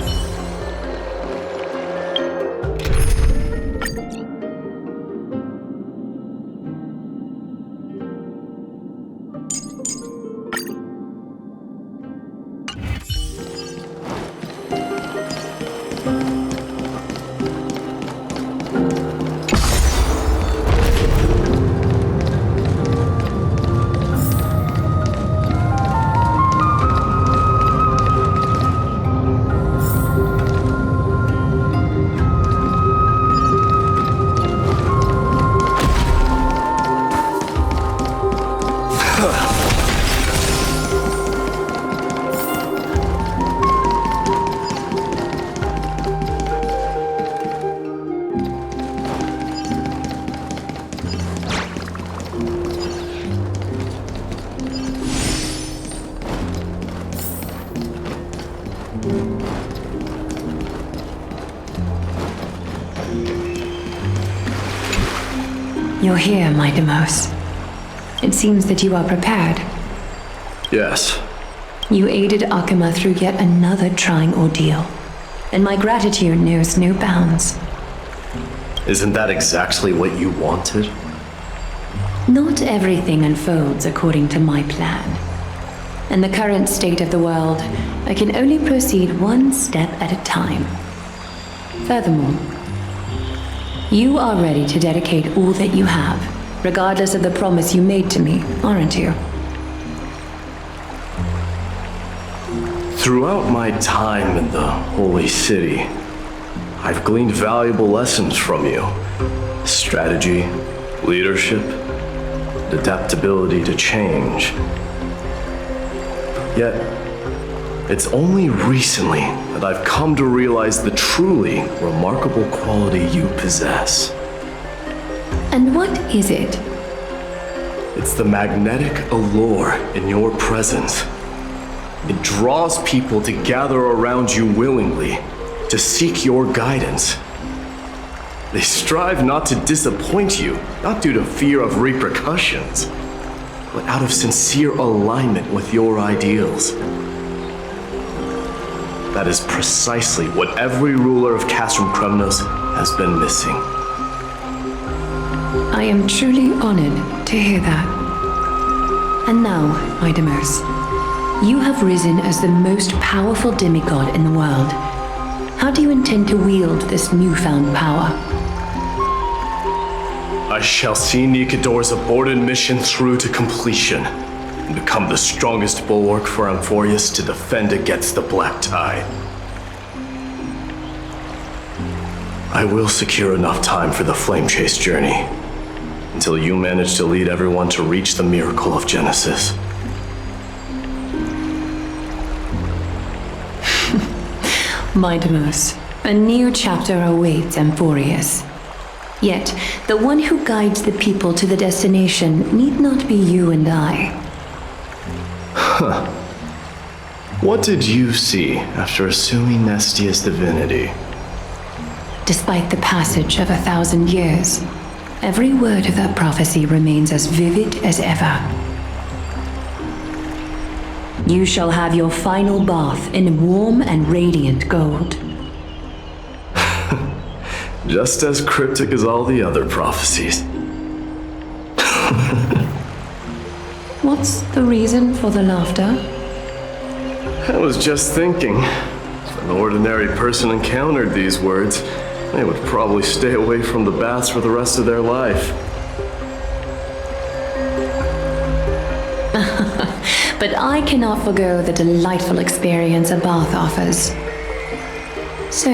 You're here, Mydei. It seems that you are prepared. Yes. You aided Akima through yet another trying ordeal, and my gratitude knows no bounds. Isn't that exactly what you wanted? Not everything unfolds according to my plan. In the current state of the world, I can only proceed one step at a time. Furthermore, you are ready to dedicate all that you have, regardless of the promise you made to me, aren't you? Throughout my time in the Holy City, I've gleaned valuable lessons from you. Strategy, leadership, adaptability to change. Yet, it's only recently that I've come to realize the truly remarkable quality you possess. And what is it? It's the magnetic allure in your presence. It draws people to gather around you willingly, to seek your guidance. They strive not to disappoint you, not due to fear of repercussions, but out of sincere alignment with your ideals. That is precisely what every ruler of Castrum Kremnos has been missing. I am truly honored to hear that. And now, Mydei, you have risen as the most powerful demigod in the world. How do you intend to wield this newfound power? I shall see Nikador's aborted mission through to completion, and become the strongest bulwark for Amphorius to defend against the Black Tide. I will secure enough time for the Flame Chase journey, until you manage to lead everyone to reach the miracle of Genesis. Mydei, a new chapter awaits Amphorius. Yet, the one who guides the people to the destination need not be you and I. Huh. What did you see after assuming Nestia's divinity? Despite the passage of 1,000 years, every word of that prophecy remains as vivid as ever. You shall have your final bath in warm and radiant gold. Just as cryptic as all the other prophecies. What's the reason for the laughter? I was just thinking, if an ordinary person encountered these words, they would probably stay away from the baths for the rest of their life. But I cannot forgo the delightful experience a bath offers. So,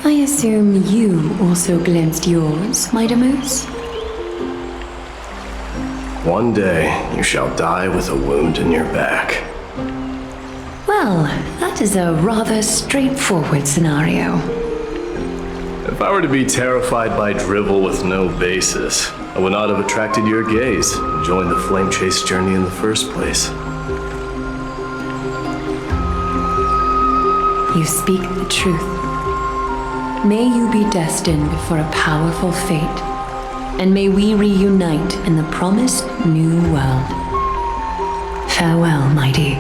I assume you also glimpsed yours, Mydei? One day, you shall die with a wound in your back. Well, that is a rather straightforward scenario. If I were to be terrified by drivel with no basis, I would not have attracted your gaze and joined the Flame Chase journey in the first place. You speak the truth. May you be destined for a powerful fate, and may we reunite in the promised new world. Farewell, Mydei.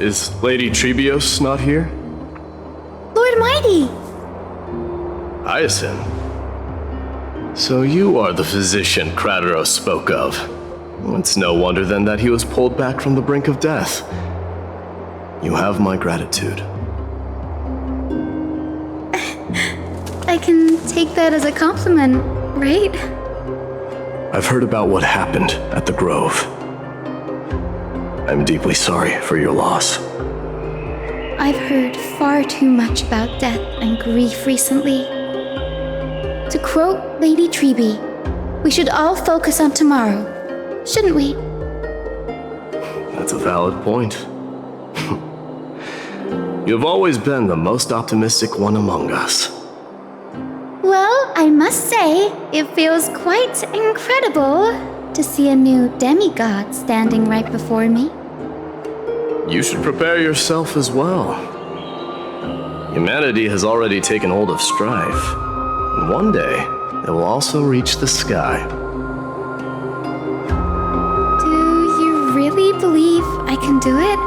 Is Lady Trebios not here? Lord Mydei! Hyacinth. So you are the physician Kradaros spoke of. It's no wonder then that he was pulled back from the brink of death. You have my gratitude. I can take that as a compliment, right? I've heard about what happened at the Grove. I'm deeply sorry for your loss. I've heard far too much about death and grief recently. To quote Lady Trebi, we should all focus on tomorrow, shouldn't we? That's a valid point. You've always been the most optimistic one among us. Well, I must say, it feels quite incredible to see a new demigod standing right before me. You should prepare yourself as well. Humanity has already taken hold of strife, and one day it will also reach the sky. Do you really believe I can do it?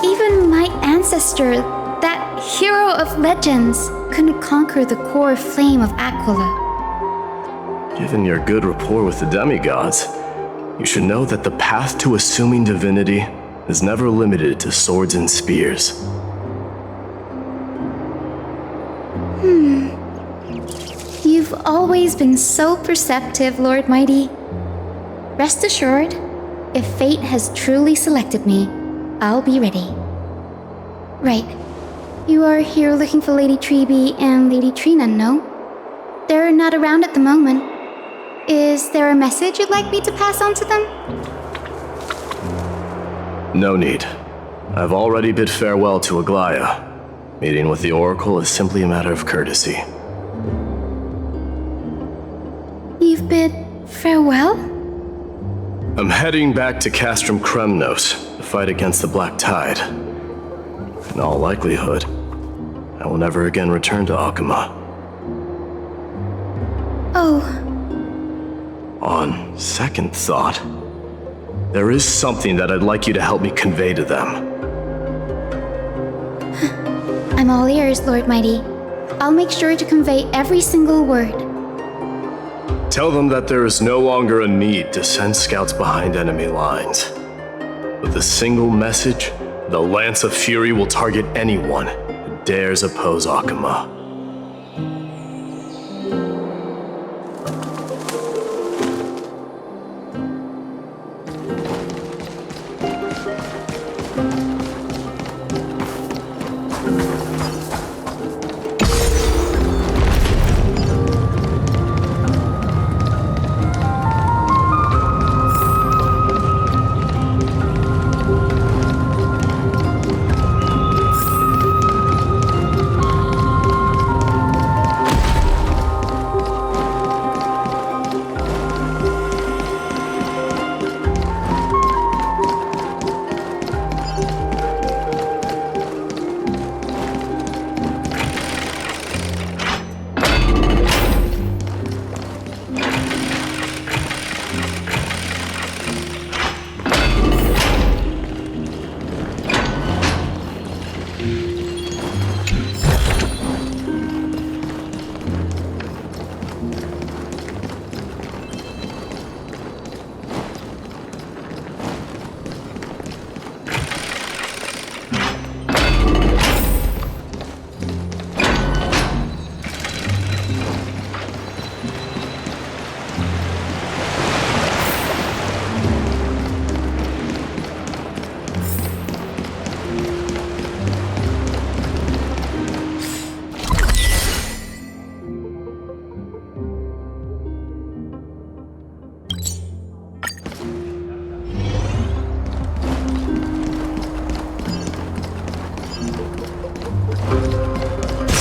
Even my ancestor, that hero of legends, couldn't conquer the core flame of Aquila. Given your good rapport with the demigods, you should know that the path to assuming divinity is never limited to swords and spears. You've always been so perceptive, Lord Mydei. Rest assured, if fate has truly selected me, I'll be ready. Right. You are here looking for Lady Treeby and Lady Trina, no? They're not around at the moment. Is there a message you'd like me to pass on to them? No need. I've already bid farewell to Aglaya. Meeting with the Oracle is simply a matter of courtesy. You've bid farewell? I'm heading back to Castrum Kremnos to fight against the Black Tide. In all likelihood, I will never again return to Akuma. Oh. On second thought, there is something that I'd like you to help me convey to them. I'm all ears, Lord Mydei. I'll make sure to convey every single word. Tell them that there is no longer a need to send scouts behind enemy lines. With a single message, the Lance of Fury will target anyone who dares oppose Akuma.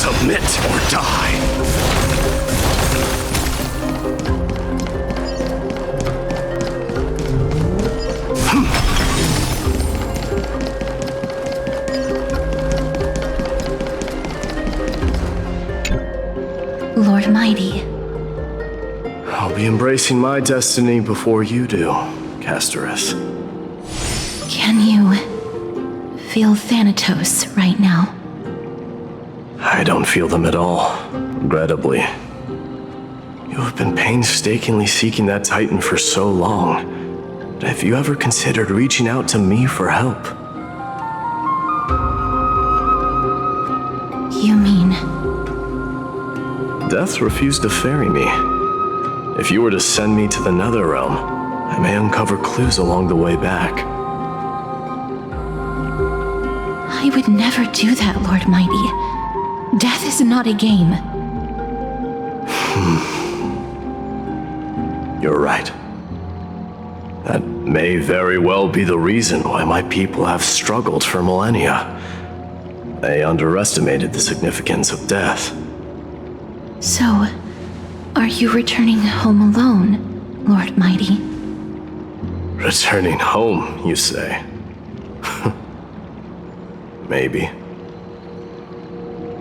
Submit or die. Lord Mydei. I'll be embracing my destiny before you do, Castorus. Can you feel Thanatos right now? I don't feel them at all, regrettably. You have been painstakingly seeking that Titan for so long. But have you ever considered reaching out to me for help? You mean... Death refused to ferry me. If you were to send me to the Netherrealm, I may uncover clues along the way back. I would never do that, Lord Mydei. Death is not a game. You're right. That may very well be the reason why my people have struggled for millennia. They underestimated the significance of death. So, are you returning home alone, Lord Mydei? Returning home, you say? Maybe.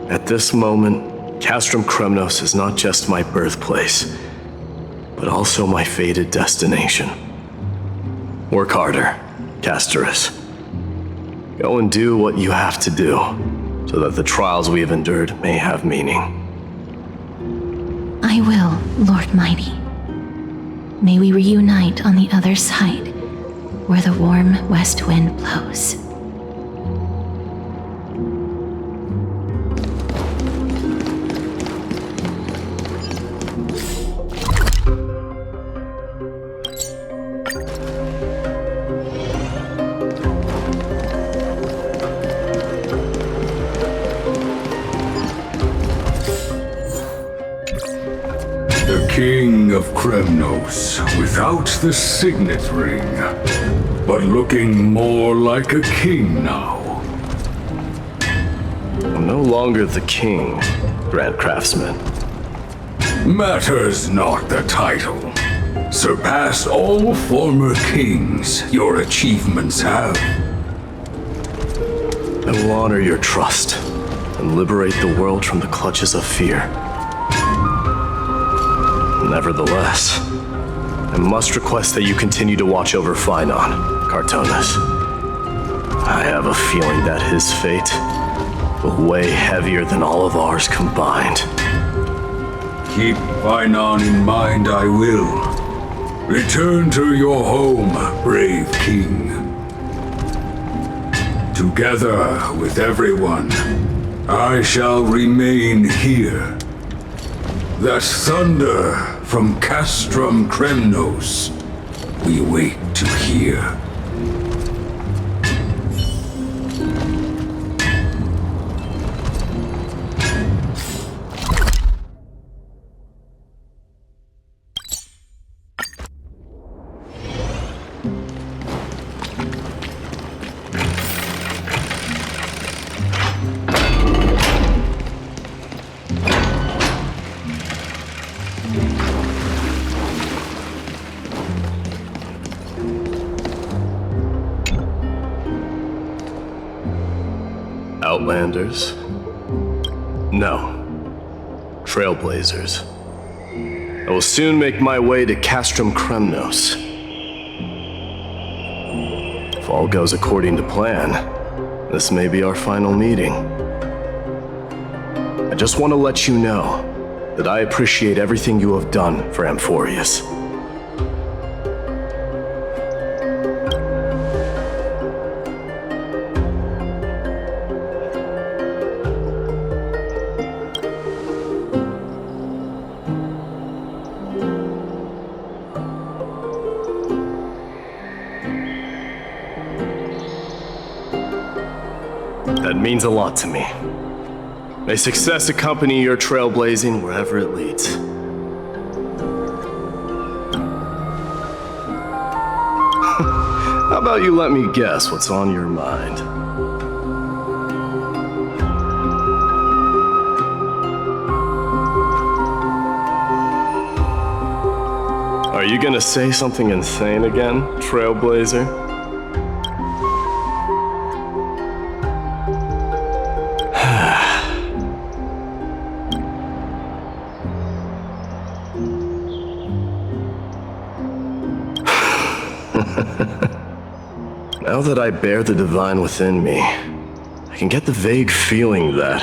At this moment, Castrum Kremnos is not just my birthplace, but also my fated destination. Work harder, Castorus. Go and do what you have to do, so that the trials we have endured may have meaning. I will, Lord Mydei. May we reunite on the other side, where the warm west wind blows. King of Kremnos, without the signet ring, but looking more like a king now. I'm no longer the king, Grand Craftsman. Matters not the title. Surpass all former kings your achievements have. I will honor your trust and liberate the world from the clutches of fear. Nevertheless, I must request that you continue to watch over Phainon, Cartonis. I have a feeling that his fate will weigh heavier than all of ours combined. Keep Phainon in mind, I will. Return to your home, brave king. Together with everyone, I shall remain here. That thunder from Castrum Kremnos we wait to hear. Outlanders? No. Trailblazers. I will soon make my way to Castrum Kremnos. If all goes according to plan, this may be our final meeting. I just want to let you know that I appreciate everything you have done for Amphorius. That means a lot to me. May success accompany your trailblazing wherever it leads. How about you let me guess what's on your mind? Are you gonna say something insane again, Trailblazer? Now that I bear the divine within me, I can get the vague feeling that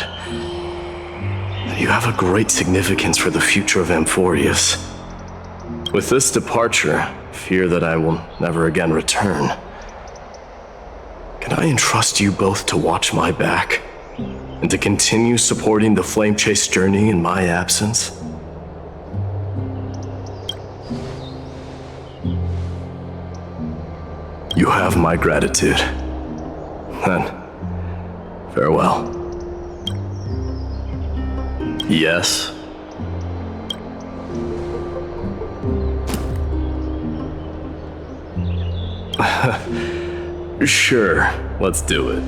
you have a great significance for the future of Amphorius. With this departure, I fear that I will never again return. Can I entrust you both to watch my back and to continue supporting the Flame Chase journey in my absence? You have my gratitude. Then, farewell. Yes? Sure, let's do it.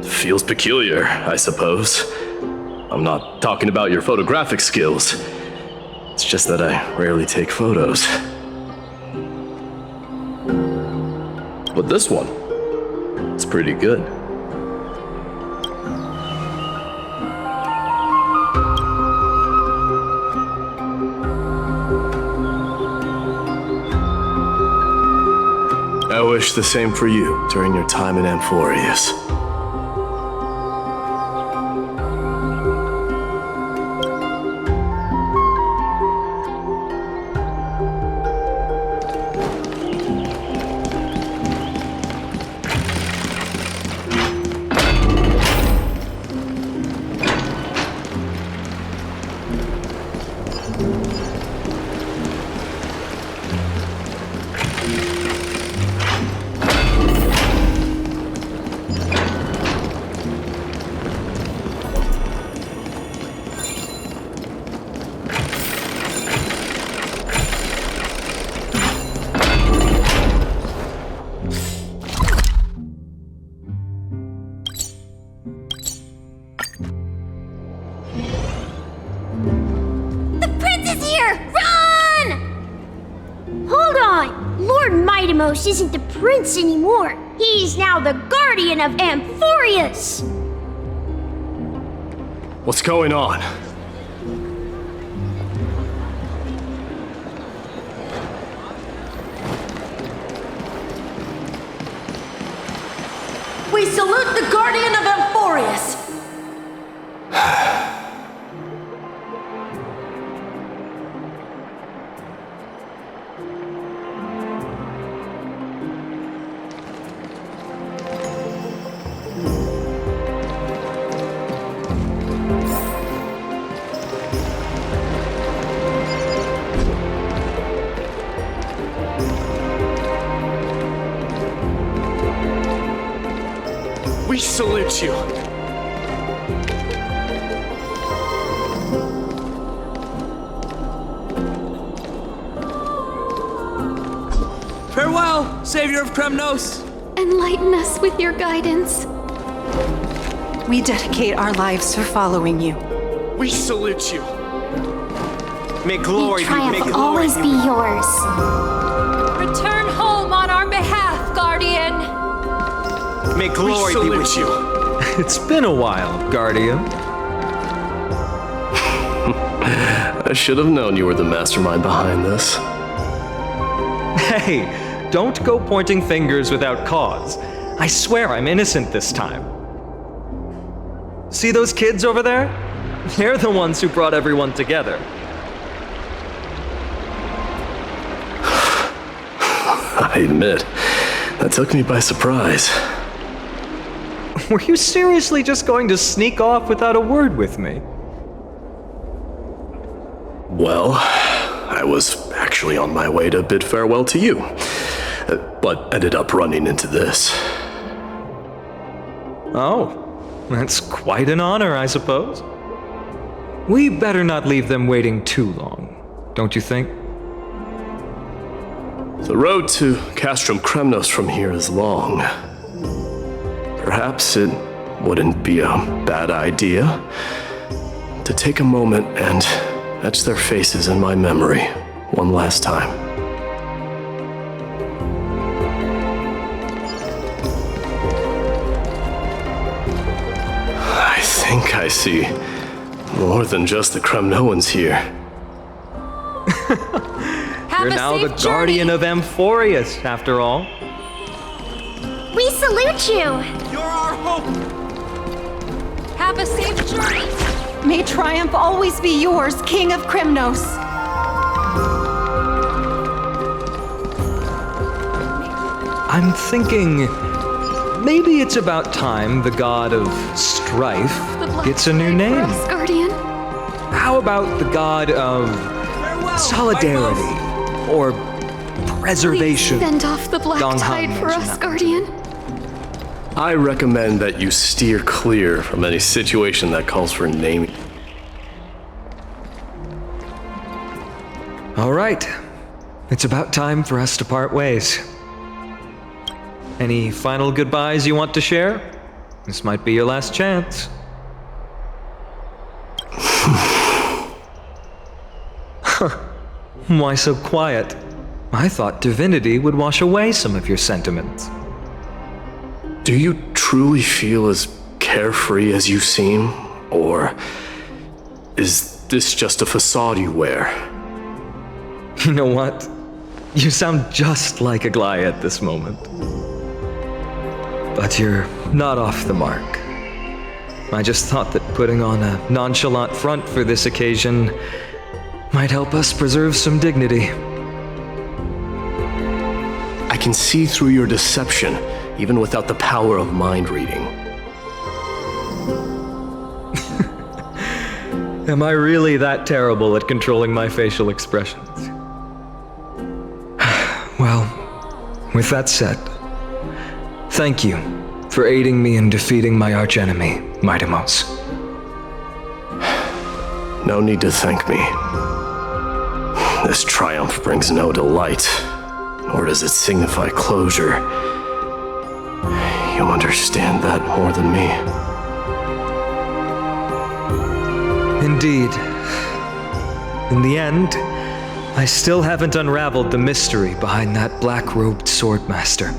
Feels peculiar, I suppose. I'm not talking about your photographic skills. It's just that I rarely take photos. But this one, it's pretty good. I wish the same for you during your time in Amphorius. Isn't the prince anymore. He's now the guardian of Amphorius. What's going on? We salute the guardian of Amphorius. We salute you. Farewell, savior of Kremnos. Enlighten us with your guidance. We dedicate our lives to following you. We salute you. May glory triumph always be yours. Return home on our behalf, Guardian. May glory be with you. It's been a while, Guardian. I should have known you were the mastermind behind this. Hey, don't go pointing fingers without cause. I swear I'm innocent this time. See those kids over there? They're the ones who brought everyone together. I admit, that took me by surprise. Were you seriously just going to sneak off without a word with me? Well, I was actually on my way to bid farewell to you, but ended up running into this. Oh, that's quite an honor, I suppose. We better not leave them waiting too long, don't you think? The road to Castrum Kremnos from here is long. Perhaps it wouldn't be a bad idea to take a moment and etch their faces in my memory one last time. I think I see more than just the Kremnoans here. You're now the guardian of Amphorius, after all. We salute you. You're our hope. Have a safe journey. May triumph always be yours, King of Kremnos. I'm thinking maybe it's about time the god of strife gets a new name. For us, Guardian. How about the god of solidarity or preservation? Please send off the black tide for us, Guardian. I recommend that you steer clear from any situation that calls for naming. All right. It's about time for us to part ways. Any final goodbyes you want to share? This might be your last chance. Why so quiet? I thought divinity would wash away some of your sentiments. Do you truly feel as carefree as you seem? Or is this just a facade you wear? You know what? You sound just like a Glai at this moment. But you're not off the mark. I just thought that putting on a nonchalant front for this occasion might help us preserve some dignity. I can see through your deception, even without the power of mind reading. Am I really that terrible at controlling my facial expressions? Well, with that said, thank you for aiding me in defeating my archenemy, Mydei. No need to thank me. This triumph brings no delight, nor does it signify closure. You understand that more than me. Indeed. In the end, I still haven't unraveled the mystery behind that black-robed swordmaster,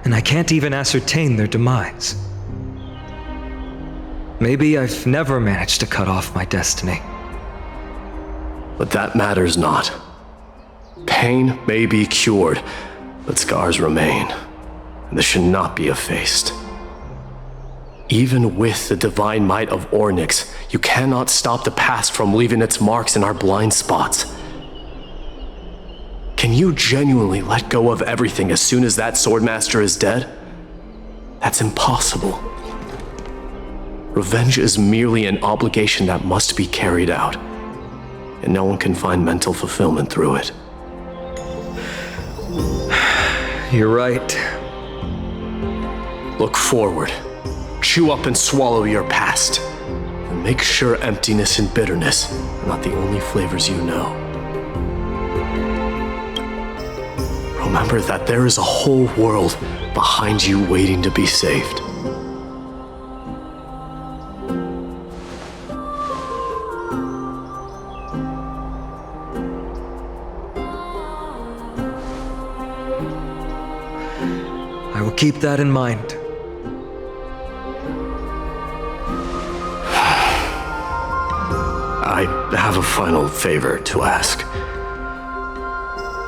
and I can't even ascertain their demise. Maybe I've never managed to cut off my destiny. But that matters not. Pain may be cured, but scars remain, and this should not be effaced. Even with the divine might of Ornyx, you cannot stop the past from leaving its marks in our blind spots. Can you genuinely let go of everything as soon as that swordmaster is dead? That's impossible. Revenge is merely an obligation that must be carried out, and no one can find mental fulfillment through it. You're right. Look forward. Chew up and swallow your past. And make sure emptiness and bitterness are not the only flavors you know. Remember that there is a whole world behind you waiting to be saved. I will keep that in mind. I have a final favor to ask.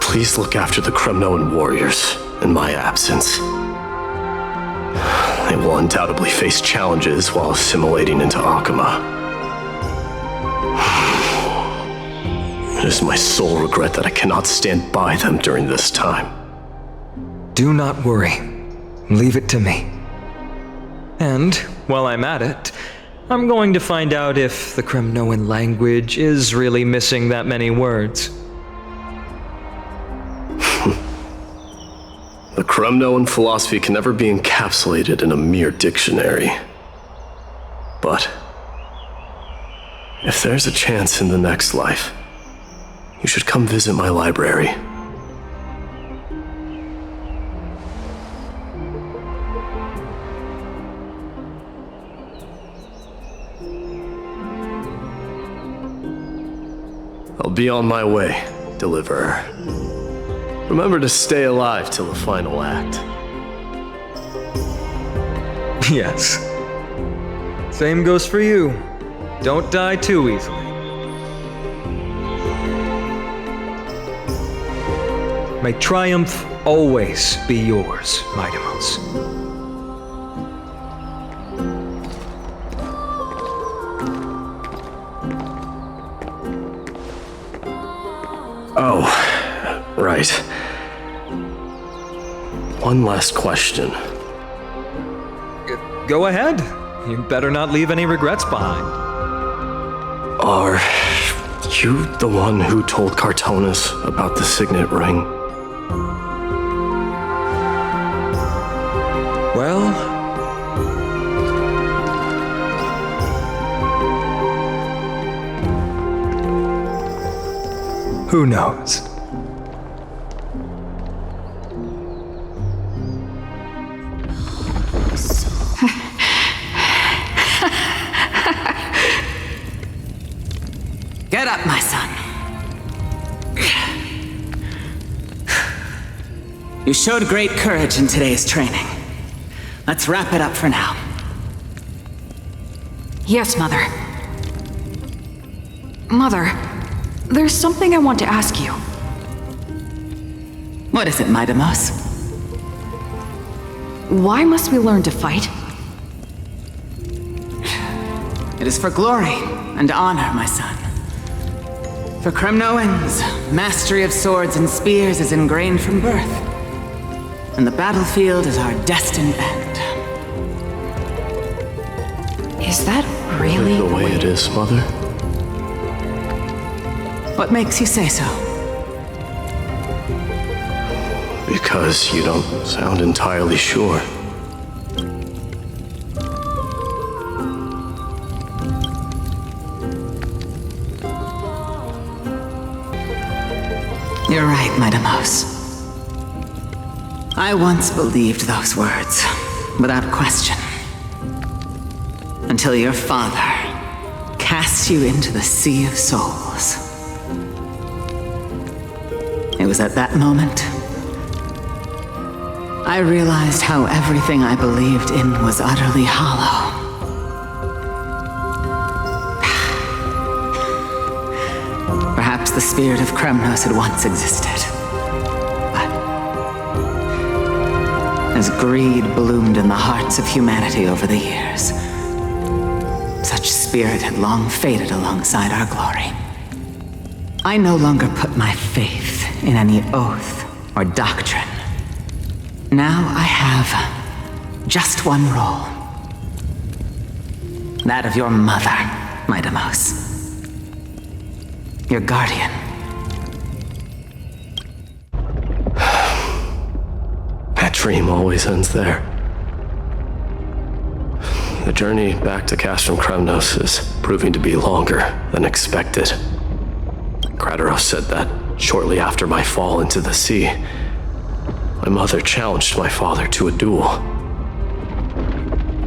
Please look after the Kremnoan warriors in my absence. They will undoubtedly face challenges while assimilating into Akama. It is my sole regret that I cannot stand by them during this time. Do not worry. Leave it to me. And, while I'm at it, I'm going to find out if the Kremnoan language is really missing that many words. The Kremnoan philosophy can never be encapsulated in a mere dictionary. But if there's a chance in the next life, you should come visit my library. I'll be on my way, Deliverer. Remember to stay alive till the final act. Yes. Same goes for you. Don't die too easily. May triumph always be yours, Mydei. Oh, right. One last question. Go ahead. You better not leave any regrets behind. Are you the one who told Cartonis about the signet ring? Well... who knows? You showed great courage in today's training. Let's wrap it up for now. Yes, Mother. Mother, there's something I want to ask you. What is it, Mydei? Why must we learn to fight? It is for glory and honor, my son. For Kremnoans, mastery of swords and spears is ingrained from birth. And the battlefield is our destined end. Is that really the way it is, Mother? What makes you say so? Because you don't sound entirely sure. You're right, Mydei. I once believed those words, without question. Until your father cast you into the Sea of Souls. It was at that moment I realized how everything I believed in was utterly hollow. Perhaps the spirit of Kremnos had once existed. But as greed bloomed in the hearts of humanity over the years, such spirit had long faded alongside our glory. I no longer put my faith in any oath or doctrine. Now I have just one role. That of your mother, Mydei. Your guardian. That dream always ends there. The journey back to Castrum Kremnos is proving to be longer than expected. Kratoros said that shortly after my fall into the sea, my mother challenged my father to a duel.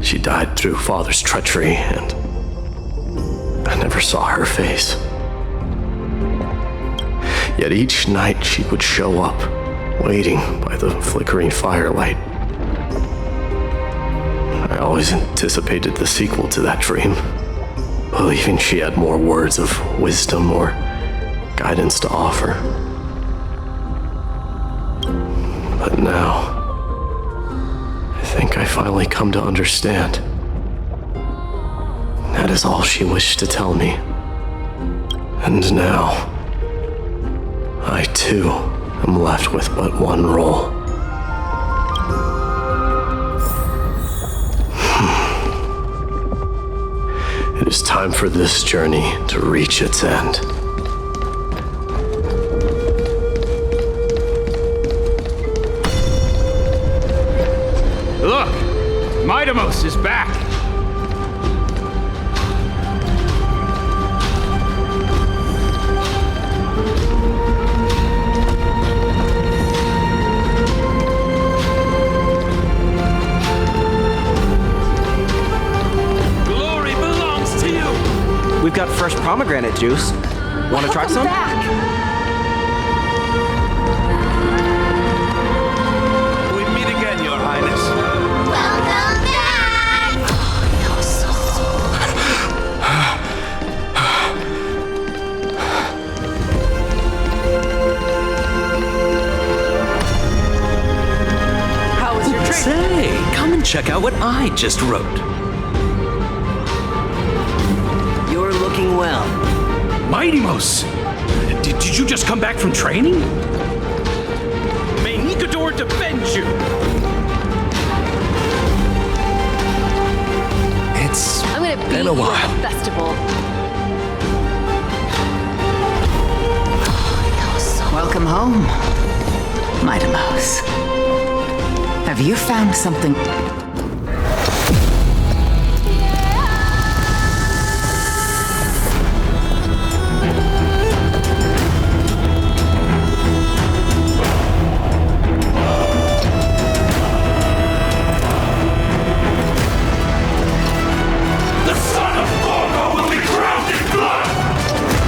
She died through father's treachery, and I never saw her face. Yet each night she would show up, waiting by the flickering firelight. I always anticipated the sequel to that dream, believing she had more words of wisdom or guidance to offer. But now, I think I finally come to understand. That is all she wished to tell me. And now, I too am left with but one role. It is time for this journey to reach its end. Look! Mydei is back! Glory belongs to you! We've got fresh pomegranate juice. Want to try some? We meet again, Your Highness. Welcome back! How was your trip? Say, come and check out what I just wrote. You're looking well. Mydei, did you just come back from training? May Nikador defend you! It's I'm gonna beat been a you while. at the festival. Welcome home, Mydei. Have you found something? The son of Gorgo will be crowned in blood!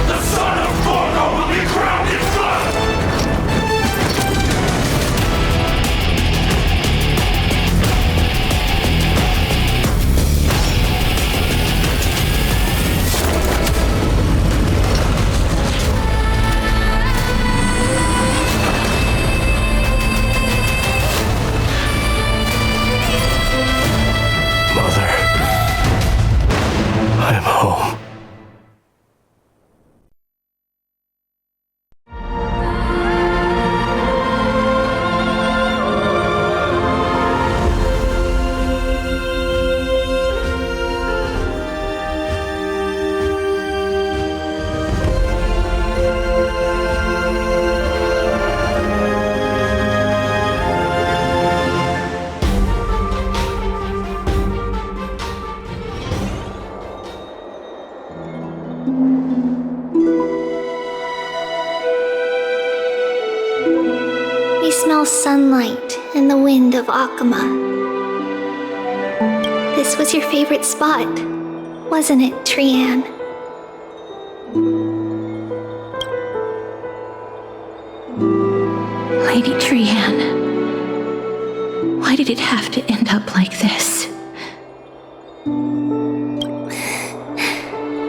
The son of Gorgo will be crowned in blood! smell sunlight and the wind of Akama. This was your favorite spot, wasn't it, Trian? Lady Trian, why did it have to end up like this?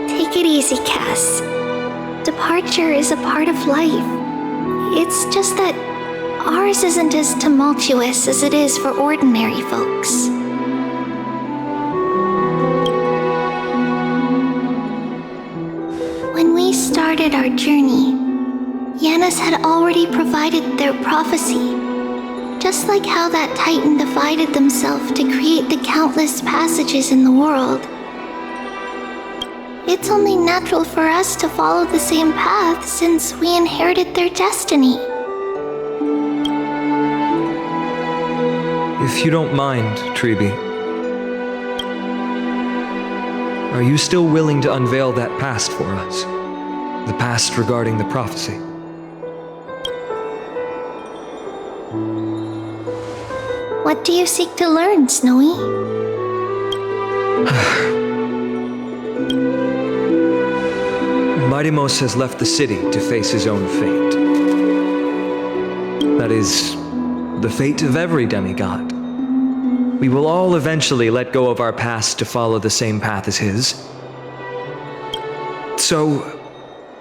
Take it easy, Cass. Departure is a part of life. It's just that ours isn't as tumultuous as it is for ordinary folks. When we started our journey, Yanis had already provided their prophecy, just like how that Titan divided themselves to create the countless passages in the world. It's only natural for us to follow the same path since we inherited their destiny. If you don't mind, Treeby, are you still willing to unveil that past for us? The past regarding the prophecy? What do you seek to learn, Snowy? Mydei has left the city to face his own fate. That is, the fate of every demigod. We will all eventually let go of our past to follow the same path as his. So,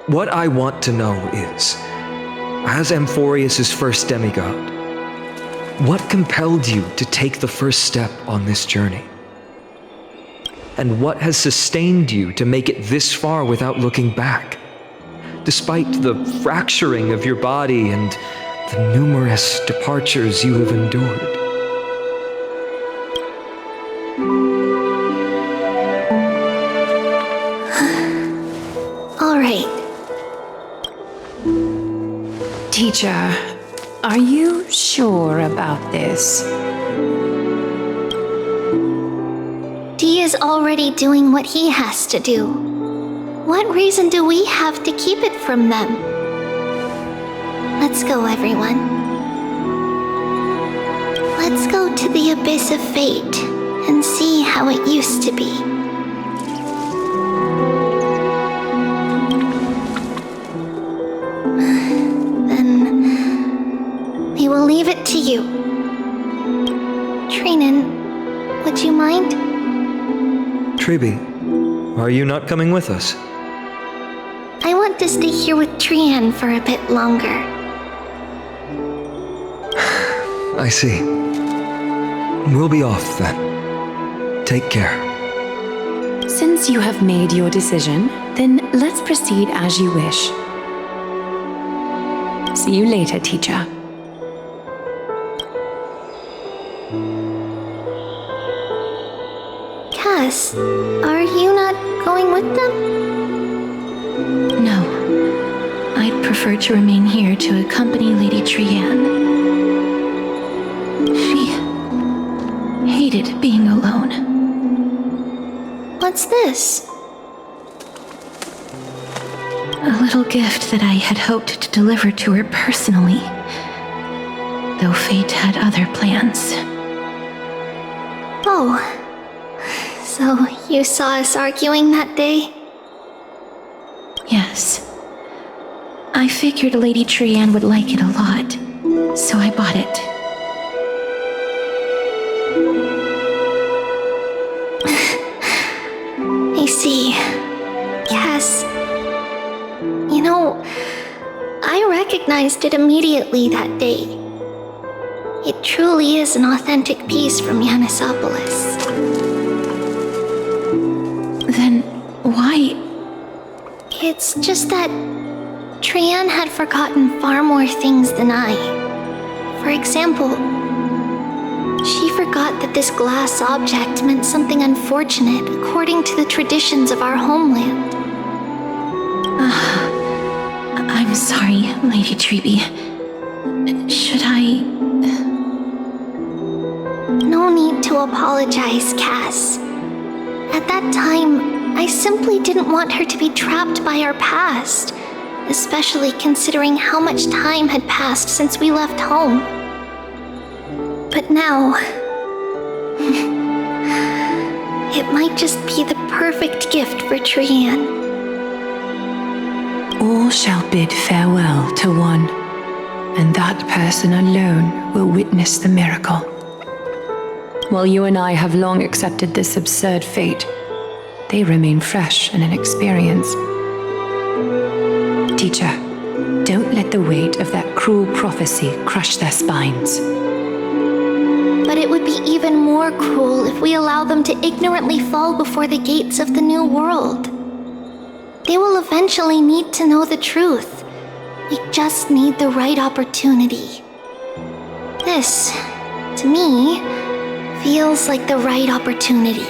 what I want to know is, as Amphorius' first demigod, what compelled you to take the first step on this journey? And what has sustained you to make it this far without looking back? Despite the fracturing of your body and the numerous departures you have endured. All right. Teacher, are you sure about this? Dee is already doing what he has to do. What reason do we have to keep it from them? Let's go, everyone. Let's go to the abyss of fate and see how it used to be. Then we will leave it to you. Trinan, would you mind? Treeby, are you not coming with us? I want to stay here with Trian for a bit longer. I see. We'll be off then. Take care. Since you have made your decision, then let's proceed as you wish. See you later, teacher. Cass, are you not going with them? No. I'd prefer to remain here to accompany Lady Trian. She hated being alone. What's this? A little gift that I had hoped to deliver to her personally, though fate had other plans. Oh. So you saw us arguing that day? Yes. I figured Lady Trian would like it a lot, so I bought it. I see. Yes. You know, I recognized it immediately that day. It truly is an authentic piece from Yanisopolis. Then why? It's just that Trian had forgotten far more things than I. For example, she forgot that this glass object meant something unfortunate according to the traditions of our homeland. I'm sorry, Lady Treeby. Should I... No need to apologize, Cass. At that time, I simply didn't want her to be trapped by our past, especially considering how much time had passed since we left home. But now... it might just be the perfect gift for Trianne. All shall bid farewell to one, and that person alone will witness the miracle. While you and I have long accepted this absurd fate, they remain fresh and inexperienced. Teacher, don't let the weight of that cruel prophecy crush their spines. But it would be even more cruel if we allow them to ignorantly fall before the gates of the new world. They will eventually need to know the truth. We just need the right opportunity. This, to me, feels like the right opportunity.